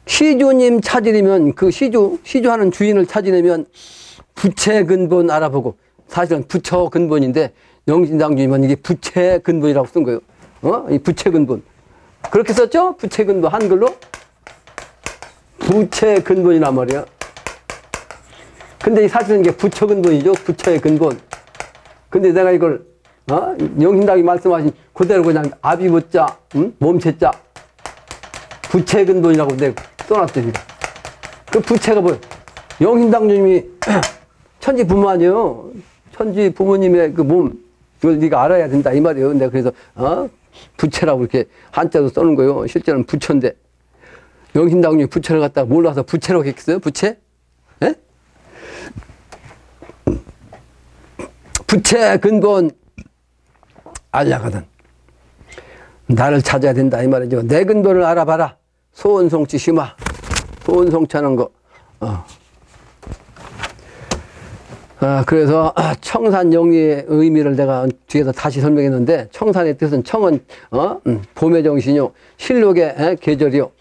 시주님 찾으려면 그 시주하는 주인을 찾으려면 부채 근본 알아보고, 사실은 부처 근본인데 영신당 주님은 이게 부채 근본이라고 쓴 거예요. 이 부채 근본. 그렇게 썼죠? 부채 근본 한글로 부채 근본이란 말이야. 근데 사실은 이게 부처 근본이죠. 부처의 근본. 근데 내가 이걸 영신당이 말씀하신 그대로 그냥 아비부자, 몸체자, 부채 근본이라고 내가 써놨어요. 그 부채가 뭐예요? 영신당 주님이 천지 부모 아니에요. 천지 부모님의 그 몸, 이걸 네가 알아야 된다 이 말이에요. 내가 그래서 부채라고 이렇게 한자로 써는 거예요. 실제로는 부처인데 영신당 주님이 부채를 갖다가 몰라서 부채라고 했겠어요? 부채? 예? 부채 근본 알려거든. 나를 찾아야 된다 이 말이죠. 내 근본을 알아봐라. 소원성취 심화. 소원성취하는 거. 그래서 청산영리의 의미를 내가 뒤에서 다시 설명했는데, 청산의 뜻은 청은 봄의 정신이요, 실록의 계절이요,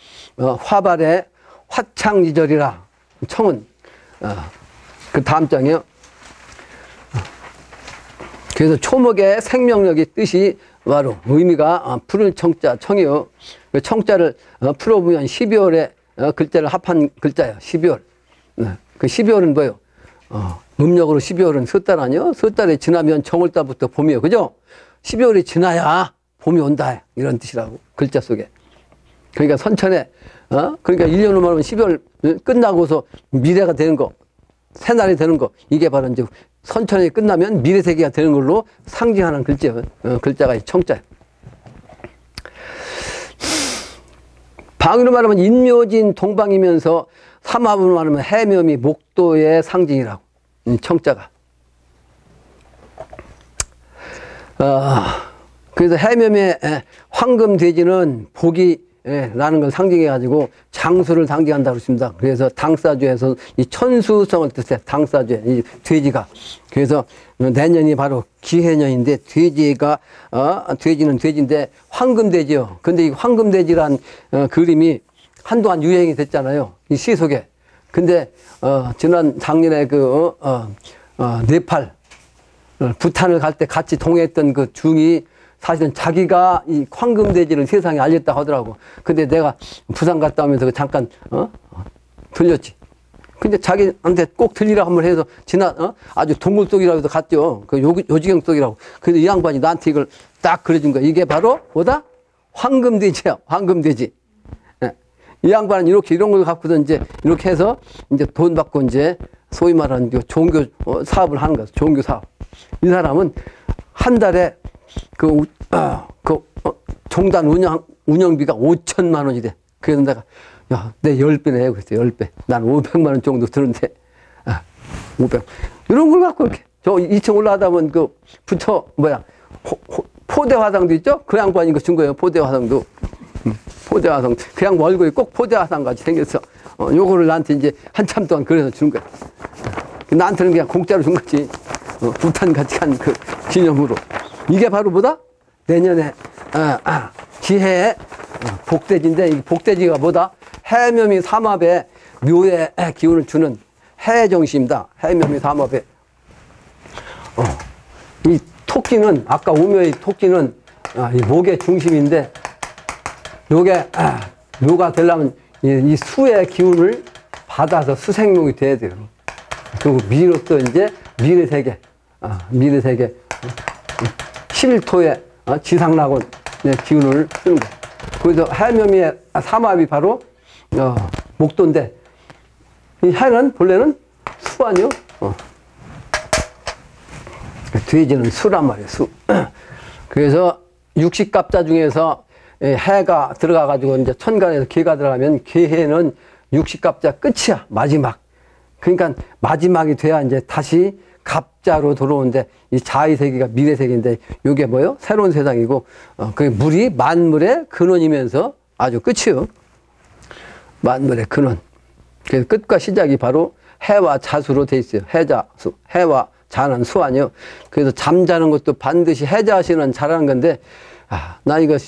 화발의 화창지절이라. 청은 그 다음 장이요. 그래서 초목의 생명력의 뜻이 바로 의미가 푸른 청자, 청이요. 그 청자를 풀어보면 12월에 글자를 합한 글자예요. 12월. 그 12월은 뭐예요? 음력으로 12월은 섣달 아니요? 섣달이 지나면 정월달부터 봄이에요. 그죠? 12월이 지나야 봄이 온다. 이런 뜻이라고. 글자 속에. 그러니까 선천에, 그러니까 1년으로 말하면 12월 끝나고서 미래가 되는 거, 새날이 되는 거, 이게 바로 이제 선천이 끝나면 미래세계가 되는 걸로 상징하는 글자예요. 글자가 청자예요. 방위로 말하면 인묘진 동방이면서 삼합으로 말하면 해묘미 목도의 상징이라고. 청자가. 그래서 해묘미의 황금돼지는 복이 라는 걸 상징해가지고 장수를 상징한다고 했습니다. 그래서 당사주에서 이 천수성을 뜻해. 당사주에 이 돼지가. 그래서 내년이 바로 기해년인데, 돼지가 돼지는 돼지인데 황금돼지요. 근데 이 황금돼지란 그림이 한동안 유행이 됐잖아요. 이 시 속에. 근데 지난 작년에 그 네팔 부탄을 갈 때 같이 동행했던 그 중이 사실은 자기가 이 황금돼지를 세상에 알렸다 하더라고. 근데 내가 부산 갔다 오면서 잠깐 들렸지. 근데 자기한테 꼭 들리라 한번 해서 아주 동굴 속이라고 해서 갔죠. 그 요지경 속이라고. 근데 이 양반이 나한테 이걸 딱 그려준 거야. 이게 바로 뭐다? 황금돼지야. 황금돼지. 이 양반은 이렇게 이런 걸 갖고서 이제 이렇게 해서 이제 돈 받고 이제 소위 말하는 종교 사업을 하는 거야. 종교 사업. 이 사람은 한 달에 종단 운영비가 5천만 원이 돼. 그래서 내가, 야, 내 10배나 해. 그랬어, 10배. 난 500만 원 정도 드는데, 500. 이런 걸 갖고 이렇게. 저 2층 올라가다 보면 부처, 포대화상도 있죠? 그 양반이 이거 준 거예요, 포대화상도. 포대화상. 그 양반 얼굴이 꼭 포대화상 같이 생겼어. 요거를 나한테 이제 한참 동안 그래서 준 거야. 나한테는 그냥 공짜로 준 거지. 부탄 같이 간 그 기념으로. 이게 바로 뭐다? 내년에, 기해의 복돼지인데, 이 복돼지가 뭐다? 해묘미 삼합의 묘의 기운을 주는 해정신입니다. 해묘미 삼합의. 이 토끼는, 아까 우묘의 토끼는 이 목의 중심인데, 요게, 묘가 되려면 이 수의 기운을 받아서 수생목이 돼야 돼요. 그리고 미로서 이제 미래세계, 미래세계. 11토의 지상낙원 기운을 쓰는 거예요. 그래서 해묘미의 삼합이 바로 목도인데, 이 해는 본래는 수 아니요? 돼지는 수란 말이에요. 수. 그래서 육식갑자 중에서 해가 들어가가지고 이제 천간에서 개가 들어가면 개해는 육식갑자 끝이야. 마지막. 그러니까 마지막이 돼야 이제 다시 갑자로 돌아오는데, 이 자의세계가 미래세계인데, 요게 뭐요? 새로운 세상이고, 그 물이 만물의 근원이면서 아주 끝이요. 만물의 근원. 그래서 끝과 시작이 바로 해와 자수로 돼 있어요. 해자수. 해와 잘하는 수완이요. 그래서 잠자는 것도 반드시 해자시는 잘하는 건데, 나 이거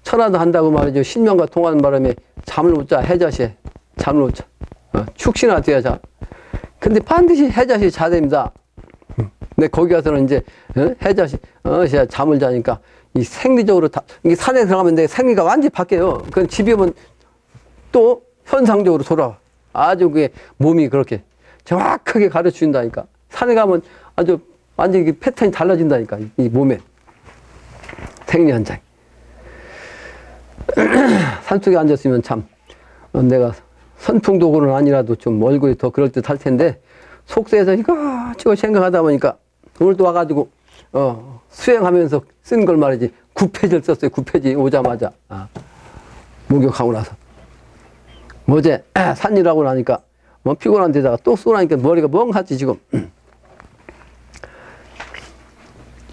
천하도 한다고 말이죠. 신명과 통하는 바람에 잠을 못 자. 해자시 잠을 못 자. 축신화 돼야 자. 근데 반드시 해자시 자야 됩니다. 근데 거기 가서는 이제 해자시 잠을 자니까 이 생리적으로 다 이게 산에 들어가면 내 생리가 완전히 바뀌어요. 그 집에 오면 또 현상적으로 돌아와. 아주 그게 몸이 그렇게 정확하게 가르쳐 준다니까. 산에 가면 아주 완전히 패턴이 달라진다니까. 이 몸에 생리 현상. 산속에 앉았으면 참 내가 선풍도구는 아니라도 좀 얼굴이 더 그럴듯 할 텐데 속세에서 이거 생각하다 보니까 오늘 또 와가지고 수행하면서 쓴 걸 말이지 9페이지를 썼어요. 9페이지 오자마자 목욕하고 나서 어제 산일하고 나니까 피곤한 데다가 또 쏘라니까 머리가 멍하지 지금.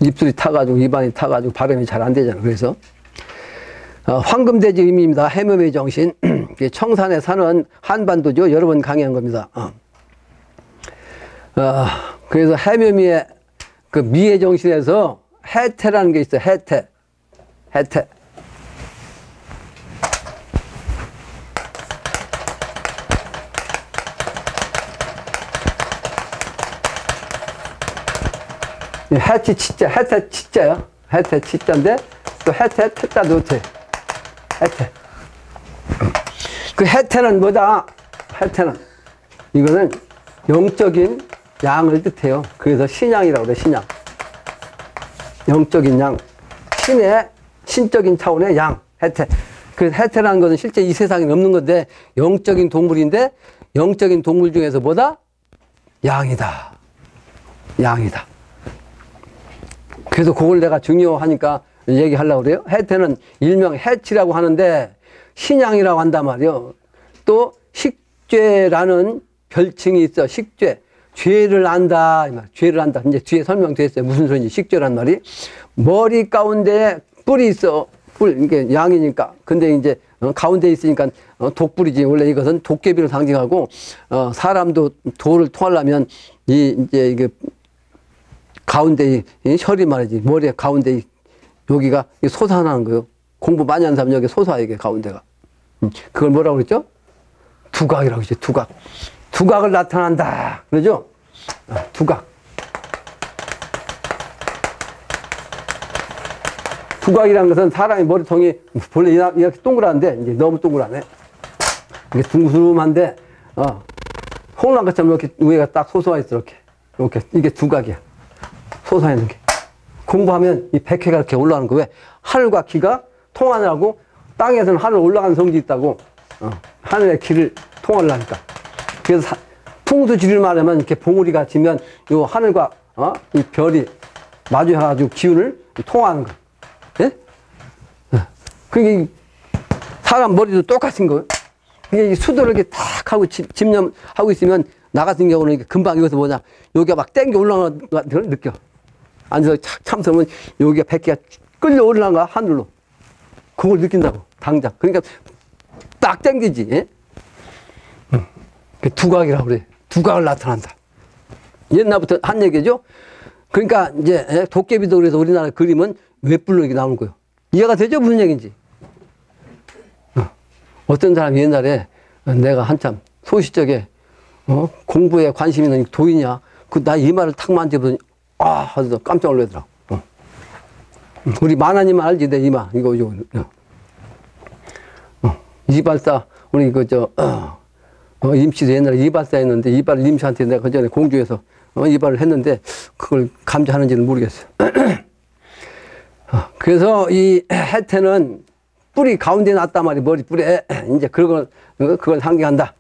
입술이 타가지고 입안이 타가지고 발음이 잘 안 되잖아. 그래서 황금돼지 의미입니다. 해묘의 정신. 청산에 사는 한반도죠. 여러 번 강의한 겁니다. 그래서 해묘미의 그 미의 정신에서 해태라는 게 있어요. 해태. 해치 치자, 해태 치자요. 해태 치자인데 또 해태 태자도 돼. 해태. 그 해태는 뭐다? 해태는 이거는 영적인 양을 뜻해요. 그래서 신양이라고 그래. 신양. 영적인 양. 신의 신적인 차원의 양. 해태. 그 해태라는 것은 실제 이 세상에 없는 건데 영적인 동물인데 영적인 동물 중에서 뭐다? 양이다. 양이다. 그래서 그걸 내가 중요하니까 얘기하려고 그래요. 해태는 일명 해치라고 하는데 신양이라고 한단 말이요. 또 식죄라는 별칭이 있어. 식죄. 죄를 안다. 죄를 안다. 이제 뒤에 설명됐어요. 무슨 소리인지. 식죄란 말이. 머리 가운데 뿔이 있어. 뿔. 이게 양이니까. 근데 이제 가운데 있으니까 독뿔이지. 원래 이것은 도깨비를 상징하고 사람도 도를 통하려면 이제 이게 가운데 이 혈이 말이지. 머리에 가운데 여기가 솟아나는 거예요. 공부 많이 하는 사람 여기 솟아 이게 가운데가. 그걸 뭐라고 그랬죠? 두각이라고 그랬죠. 두각. 두각을 나타난다. 그러죠? 두각. 두각이라는 것은 사람의 머리통이 본래 이렇게 동그란데 이제 너무 동그라네. 이게 둥그름한데 콩나물처럼 이렇게 위에가 딱 솟아 있어. 이렇게 이게 두각이야. 솟아 있는 게. 공부하면 이 백회가 이렇게 올라가는 거 왜? 하늘과 기가 통하느라고 땅에서는 하늘 올라가는 성질이 있다고. 하늘의 기를 통하려니까. 그래서 풍수지리를 말하면 이렇게 봉우리가 지면 요 하늘과 이 별이 마주해가지고 기운을 통하는 거. 예? 그게 사람 머리도 똑같은 거예요. 이게 수도를 이렇게 탁 하고 집념하고 있으면 나 같은 경우는 금방 여기서 뭐냐 여기가 막 땡겨 올라가는 걸 느껴. 앉아서 참서면 여기가 백기가 끌려 올라가 하늘로. 그걸 느낀다고 당장. 그러니까 딱 땡기지. 예? 두각이라고 그래. 두각을 나타난다. 옛날부터 한 얘기죠. 그러니까 이제 도깨비도 그래서 우리나라 그림은 웹불로 이렇게 나오는 거예요. 이해가 되죠? 무슨 얘기인지. 어떤 사람이 옛날에 내가 한참 소시적에 공부에 관심 있는 도인이야. 나 이 말을 탁 만져보더니 하면서 깜짝 놀라더라고. 우리 만화님은 알지? 내 이마 이거 이발사 우리 임씨도 옛날에 이발사 했는데 이발을 임씨한테 내가 그전에 공주에서 이발을 했는데 그걸 감지하는지는 모르겠어요. 그래서 이 해태는 뿔이 가운데 났단 말이에요. 머리 뿔에 이제 그걸 상징한다.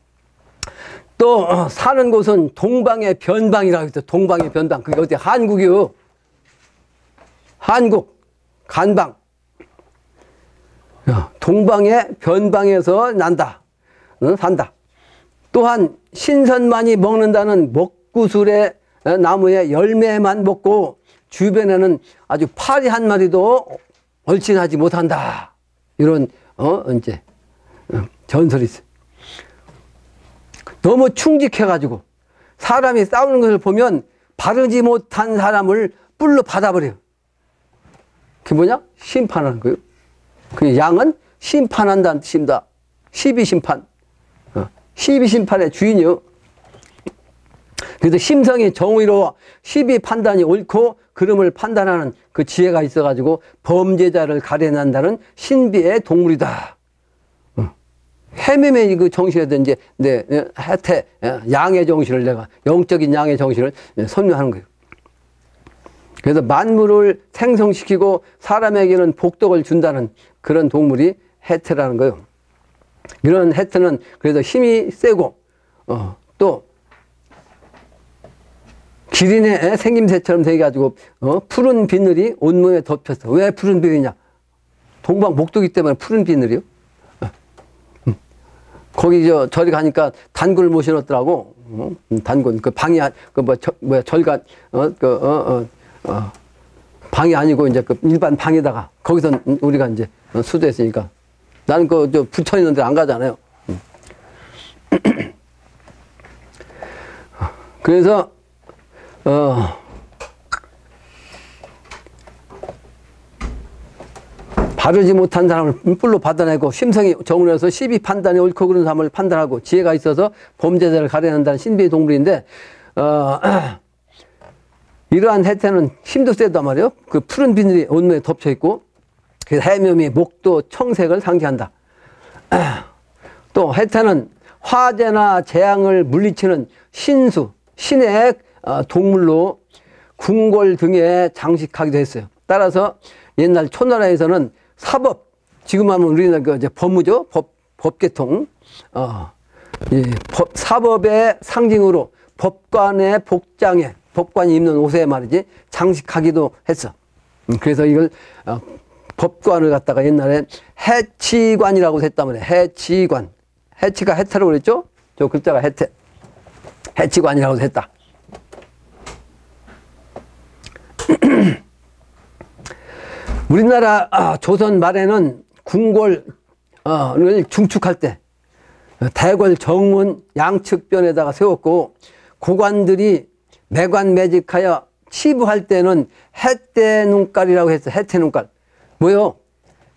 또 사는 곳은 동방의 변방이라고 했어요. 동방의 변방. 그게 어디 한국이요. 한국 간방. 동방의 변방에서 난다. 산다. 또한 신선만이 먹는다는 먹구슬의 나무의 열매만 먹고 주변에는 아주 파리 한 마리도 얼씬하지 못한다. 이런 이제 전설이 있어요. 너무 충직해가지고 사람이 싸우는 것을 보면 바르지 못한 사람을 뿔로 받아버려요. 그게 뭐냐? 심판하는 거예요. 그 양은 심판한다는 뜻입니다. 12심판. 12심판의 주인이요. 그래서 심성이 정의로워 12판단이 옳고 그름을 판단하는 그 지혜가 있어가지고 범죄자를 가려낸다는 신비의 동물이다. 해매매 그 정신에도 이제 해태 양의 정신을 내가 영적인 양의 정신을 선명하는 거예요. 그래서 만물을 생성시키고 사람에게는 복덕을 준다는 그런 동물이 해태라는 거예요. 이런 해태는 그래서 힘이 세고 또 기린의 생김새처럼 돼가지고 푸른 비늘이 온몸에 덮였어. 왜 푸른 비늘이냐? 동방 목도기 때문에 푸른 비늘이요. 거기 저리 가니까 단군을 모셔놓더라고. 단군 그 방이 절간 방이 아니고 이제 그 일반 방에다가 거기서 우리가 이제 수도했으니까 나는 그 부처 있는 데 안 가잖아요. 그래서 바르지 못한 사람을 뿔로 받아내고 심성이 정운해서 12판단이 옳고 그른 사람을 판단하고 지혜가 있어서 범죄자를 가려낸다는 신비의 동물인데 이러한 해태는 힘도 세단 말이에요. 그 푸른 비늘이 온몸에 덮여 있고 그 해묘미 목도 청색을 상징한다. 또 해태는 화재나 재앙을 물리치는 신수 신의 동물로 궁궐 등에 장식하기도 했어요. 따라서 옛날 초나라에서는 사법, 지금 하면 우리는 그 이제 법무죠. 법계통. 사법의 상징으로 법관의 복장에, 법관이 입는 옷에 말이지, 장식하기도 했어. 그래서 이걸, 법관을 갖다가 옛날에 해치관이라고 했단 말이에요. 해치관. 해치가 해태라고 그랬죠? 저 글자가 해태. 해치관이라고 했다. 우리나라 조선 말에는 궁궐을 중축할 때 대궐 정문 양측변에다가 세웠고 고관들이 매관매직하여 치부할 때는 해태눈깔이라고 했어. 해태눈깔. 뭐요?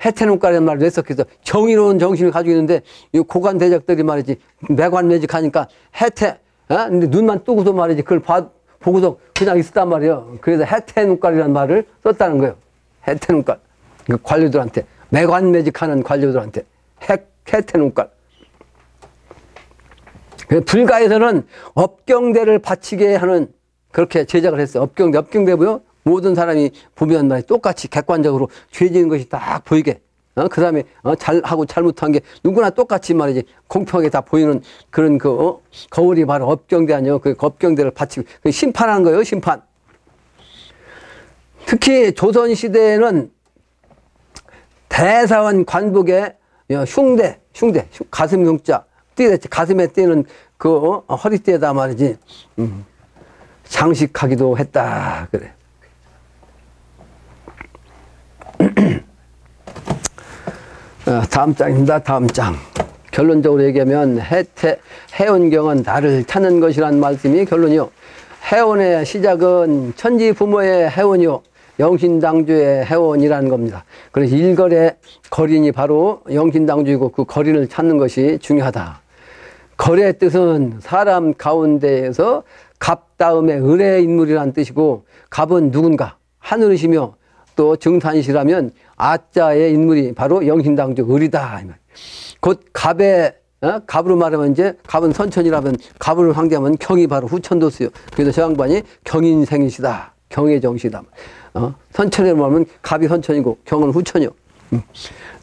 해태눈깔이라는 말을 왜 썼겠어? 정의로운 정신을 가지고 있는데 이 고관 대작들이 말이지 매관매직하니까 해태. 근데 눈만 뜨고서 말이지 그걸 보고서 그냥 있었단 말이에요. 그래서 해태눈깔이라는 말을 썼다는 거예요. 해태눈깔. 관료들한테. 매관매직하는 관료들한테. 해태눈깔. 불가에서는 업경대를 바치게 하는 그렇게 제작을 했어요. 업경대 뭐요? 모든 사람이 보면 말이 똑같이 객관적으로 죄 지은 것이 딱 보이게. 그 다음에 잘하고 잘못한 게 누구나 똑같이 말이지 공평하게 다 보이는 그런 거울이 바로 업경대 아니에요. 그 업경대를 바치고 심판하는 거예요. 심판. 특히 조선시대에는 대사원 관복에 흉대, 가슴 흉자, 가슴에 띄는 그 허리띠에다 말이지, 장식하기도 했다. 그래. 다음 장입니다. 다음 장. 결론적으로 얘기하면 해온경은 나를 찾는 것이란 말씀이 결론이요. 해온의 시작은 천지 부모의 해온이요. 영신당주의 해온이라는 겁니다. 그래서 일거래 거린이 바로 영신당주이고 그 거린을 찾는 것이 중요하다. 거래의 뜻은 사람 가운데에서 갑 다음에 을의 인물이라는 뜻이고 갑은 누군가 하늘이시며 또 정산이시라면 아자의 인물이 바로 영신당주 을이다. 곧 갑으로 말하면 이제 갑은 선천이라면 갑을 황제하면 경이 바로 후천도수요. 그래서 저 양반이 경인생이시다. 경의 정시다. 선천으로 말하면 갑이 선천이고 경은 후천이요.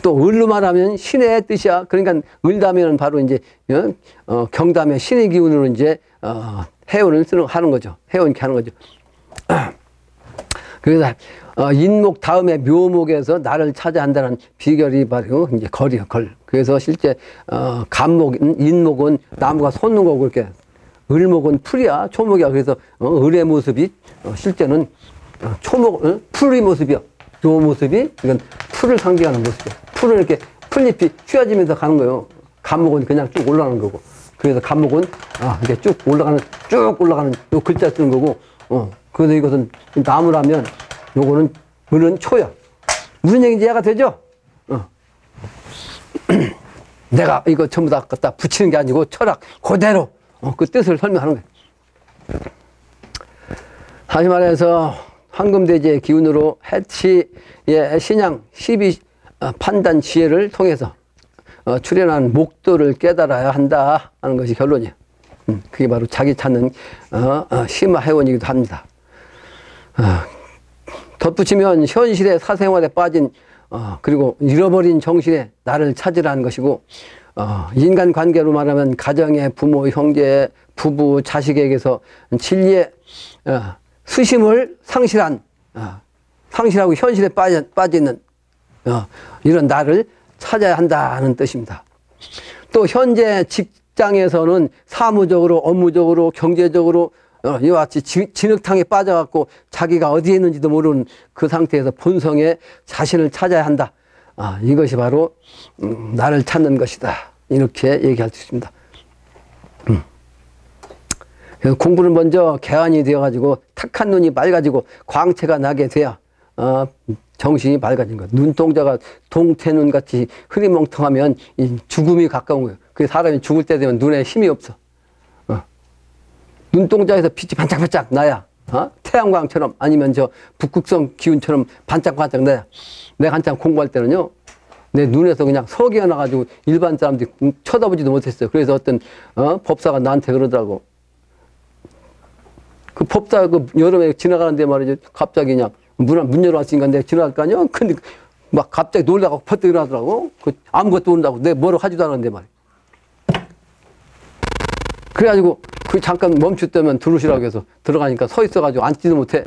또 을로 말하면 신의 뜻이야. 그러니까 을다면은 바로 이제 경담의 신의 기운으로 이제 해온을 하는 거죠. 해온케 하는 거죠. 그래서 인목 다음에 묘목에서 나를 찾아한다는 비결이 바로 이제 걸이요, 걸. 그래서 실제 인목은 나무가 솟는 거고 그렇게 을목은 풀이야, 초목이야. 그래서 을의 모습이 실제는 풀의 모습이요. 그 모습이 이건 풀을 상징하는 모습이야. 풀을 이렇게 풀잎이 휘어지면서 가는 거예요. 갑목은 그냥 쭉 올라가는 거고. 그래서 갑목은 이렇게 쭉 올라가는 요 글자 쓰는 거고 그래서 이것은 나무라면 요거는 물은 초야. 무슨 얘기인지 이해가 되죠? 내가 이거 전부 다 갖다 붙이는 게 아니고 철학 그대로 그 뜻을 설명하는 거예요. 다시 말해서 황금돼지의 기운으로 해치의 신양 12 판단 지혜를 통해서 출현한 목도를 깨달아야 한다 하는 것이 결론이에요. 그게 바로 자기 찾는 심화해원이기도 합니다. 덧붙이면 현실의 사생활에 빠진 그리고 잃어버린 정신에 나를 찾으라는 것이고, 인간관계로 말하면 가정의 부모, 형제, 부부, 자식에게서 진리의 수심을 상실하고 현실에 빠지는 이런 나를 찾아야 한다는 뜻입니다. 또 현재 직장에서는 사무적으로, 업무적으로, 경제적으로 이와 같이 진흙탕에 빠져갖고 자기가 어디에 있는지도 모르는 그 상태에서 본성의 자신을 찾아야 한다. 이것이 바로 나를 찾는 것이다. 이렇게 얘기할 수 있습니다. 그래서 공부를 먼저 개안이 되어가지고 탁한 눈이 맑아지고 광채가 나게 돼야 정신이 맑아진 것. 눈동자가 동태눈 같이 흐리멍텅하면 이 죽음이 가까운 거예요. 그 사람이 죽을 때 되면 눈에 힘이 없어. 눈동자에서 빛이 반짝반짝 나야 태양광처럼 아니면 저 북극성 기운처럼 반짝반짝 나야. 내가 한참 공부할 때는요, 내 눈에서 그냥 석이가 나가지고 일반 사람들이 쳐다보지도 못했어요. 그래서 어떤 법사가 나한테 그러더라고. 그 법사 그 여름에 지나가는데 말이죠, 갑자기 그냥 문 열어놨으니까 내가 지나갈 거 아니야? 근데 막 갑자기 놀라고 퍼뜩 일어나더라고. 그 아무것도 모른다고. 내가 뭐라고 하지도 않았는데 말이야. 그래가지고 그 잠깐 멈추다면 들어오시라고 해서 들어가니까 서 있어가지고 앉지도 못해.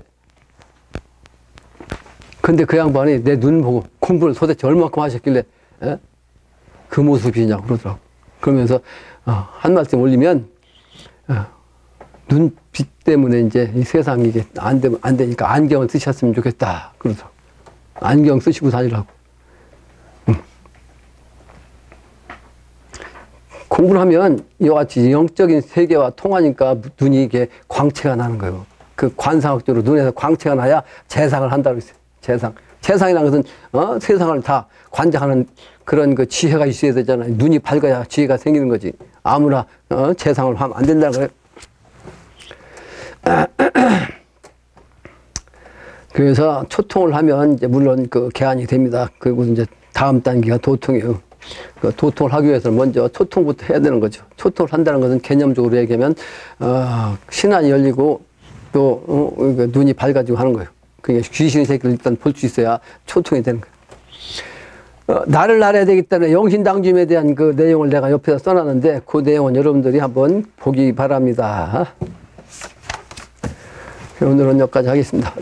근데 그 양반이 내 눈 보고 공부를 도대체 얼마큼 하셨길래 그 모습이냐고 그러더라고. 그러면서 한 말씀 올리면 눈빛 때문에 이제 이 세상이 이게 안 되니까 안경을 쓰셨으면 좋겠다 그러더라고. 안경 쓰시고 다니라고. 공부를 하면 이와 같이 영적인 세계와 통하니까 눈이 이게 광채가 나는 거예요. 그 관상학적으로 눈에서 광채가 나야 재상을 한다고 했어요. 재상이라는 것은 세상을 다 관장하는 그런 그 지혜가 있어야 되잖아요. 눈이 밝아야 지혜가 생기는 거지. 아무나 재상을 하면 안 된다고 그래요. 그래서 초통을 하면 이제 물론 그 개안이 됩니다. 그리고 이제 다음 단계가 도통이에요. 그 도통을 하기 위해서는 먼저 초통부터 해야 되는 거죠. 초통을 한다는 것은 개념적으로 얘기하면 신안이 열리고 또 눈이 밝아지고 하는 거예요. 그게 귀신의 새끼를 일단 볼 수 있어야 초통이 되는 거예요. 나를 알아야 되기 때문에 영신당짐에 대한 그 내용을 내가 옆에서 써놨는데 그 내용은 여러분들이 한번 보기 바랍니다. 오늘은 여기까지 하겠습니다.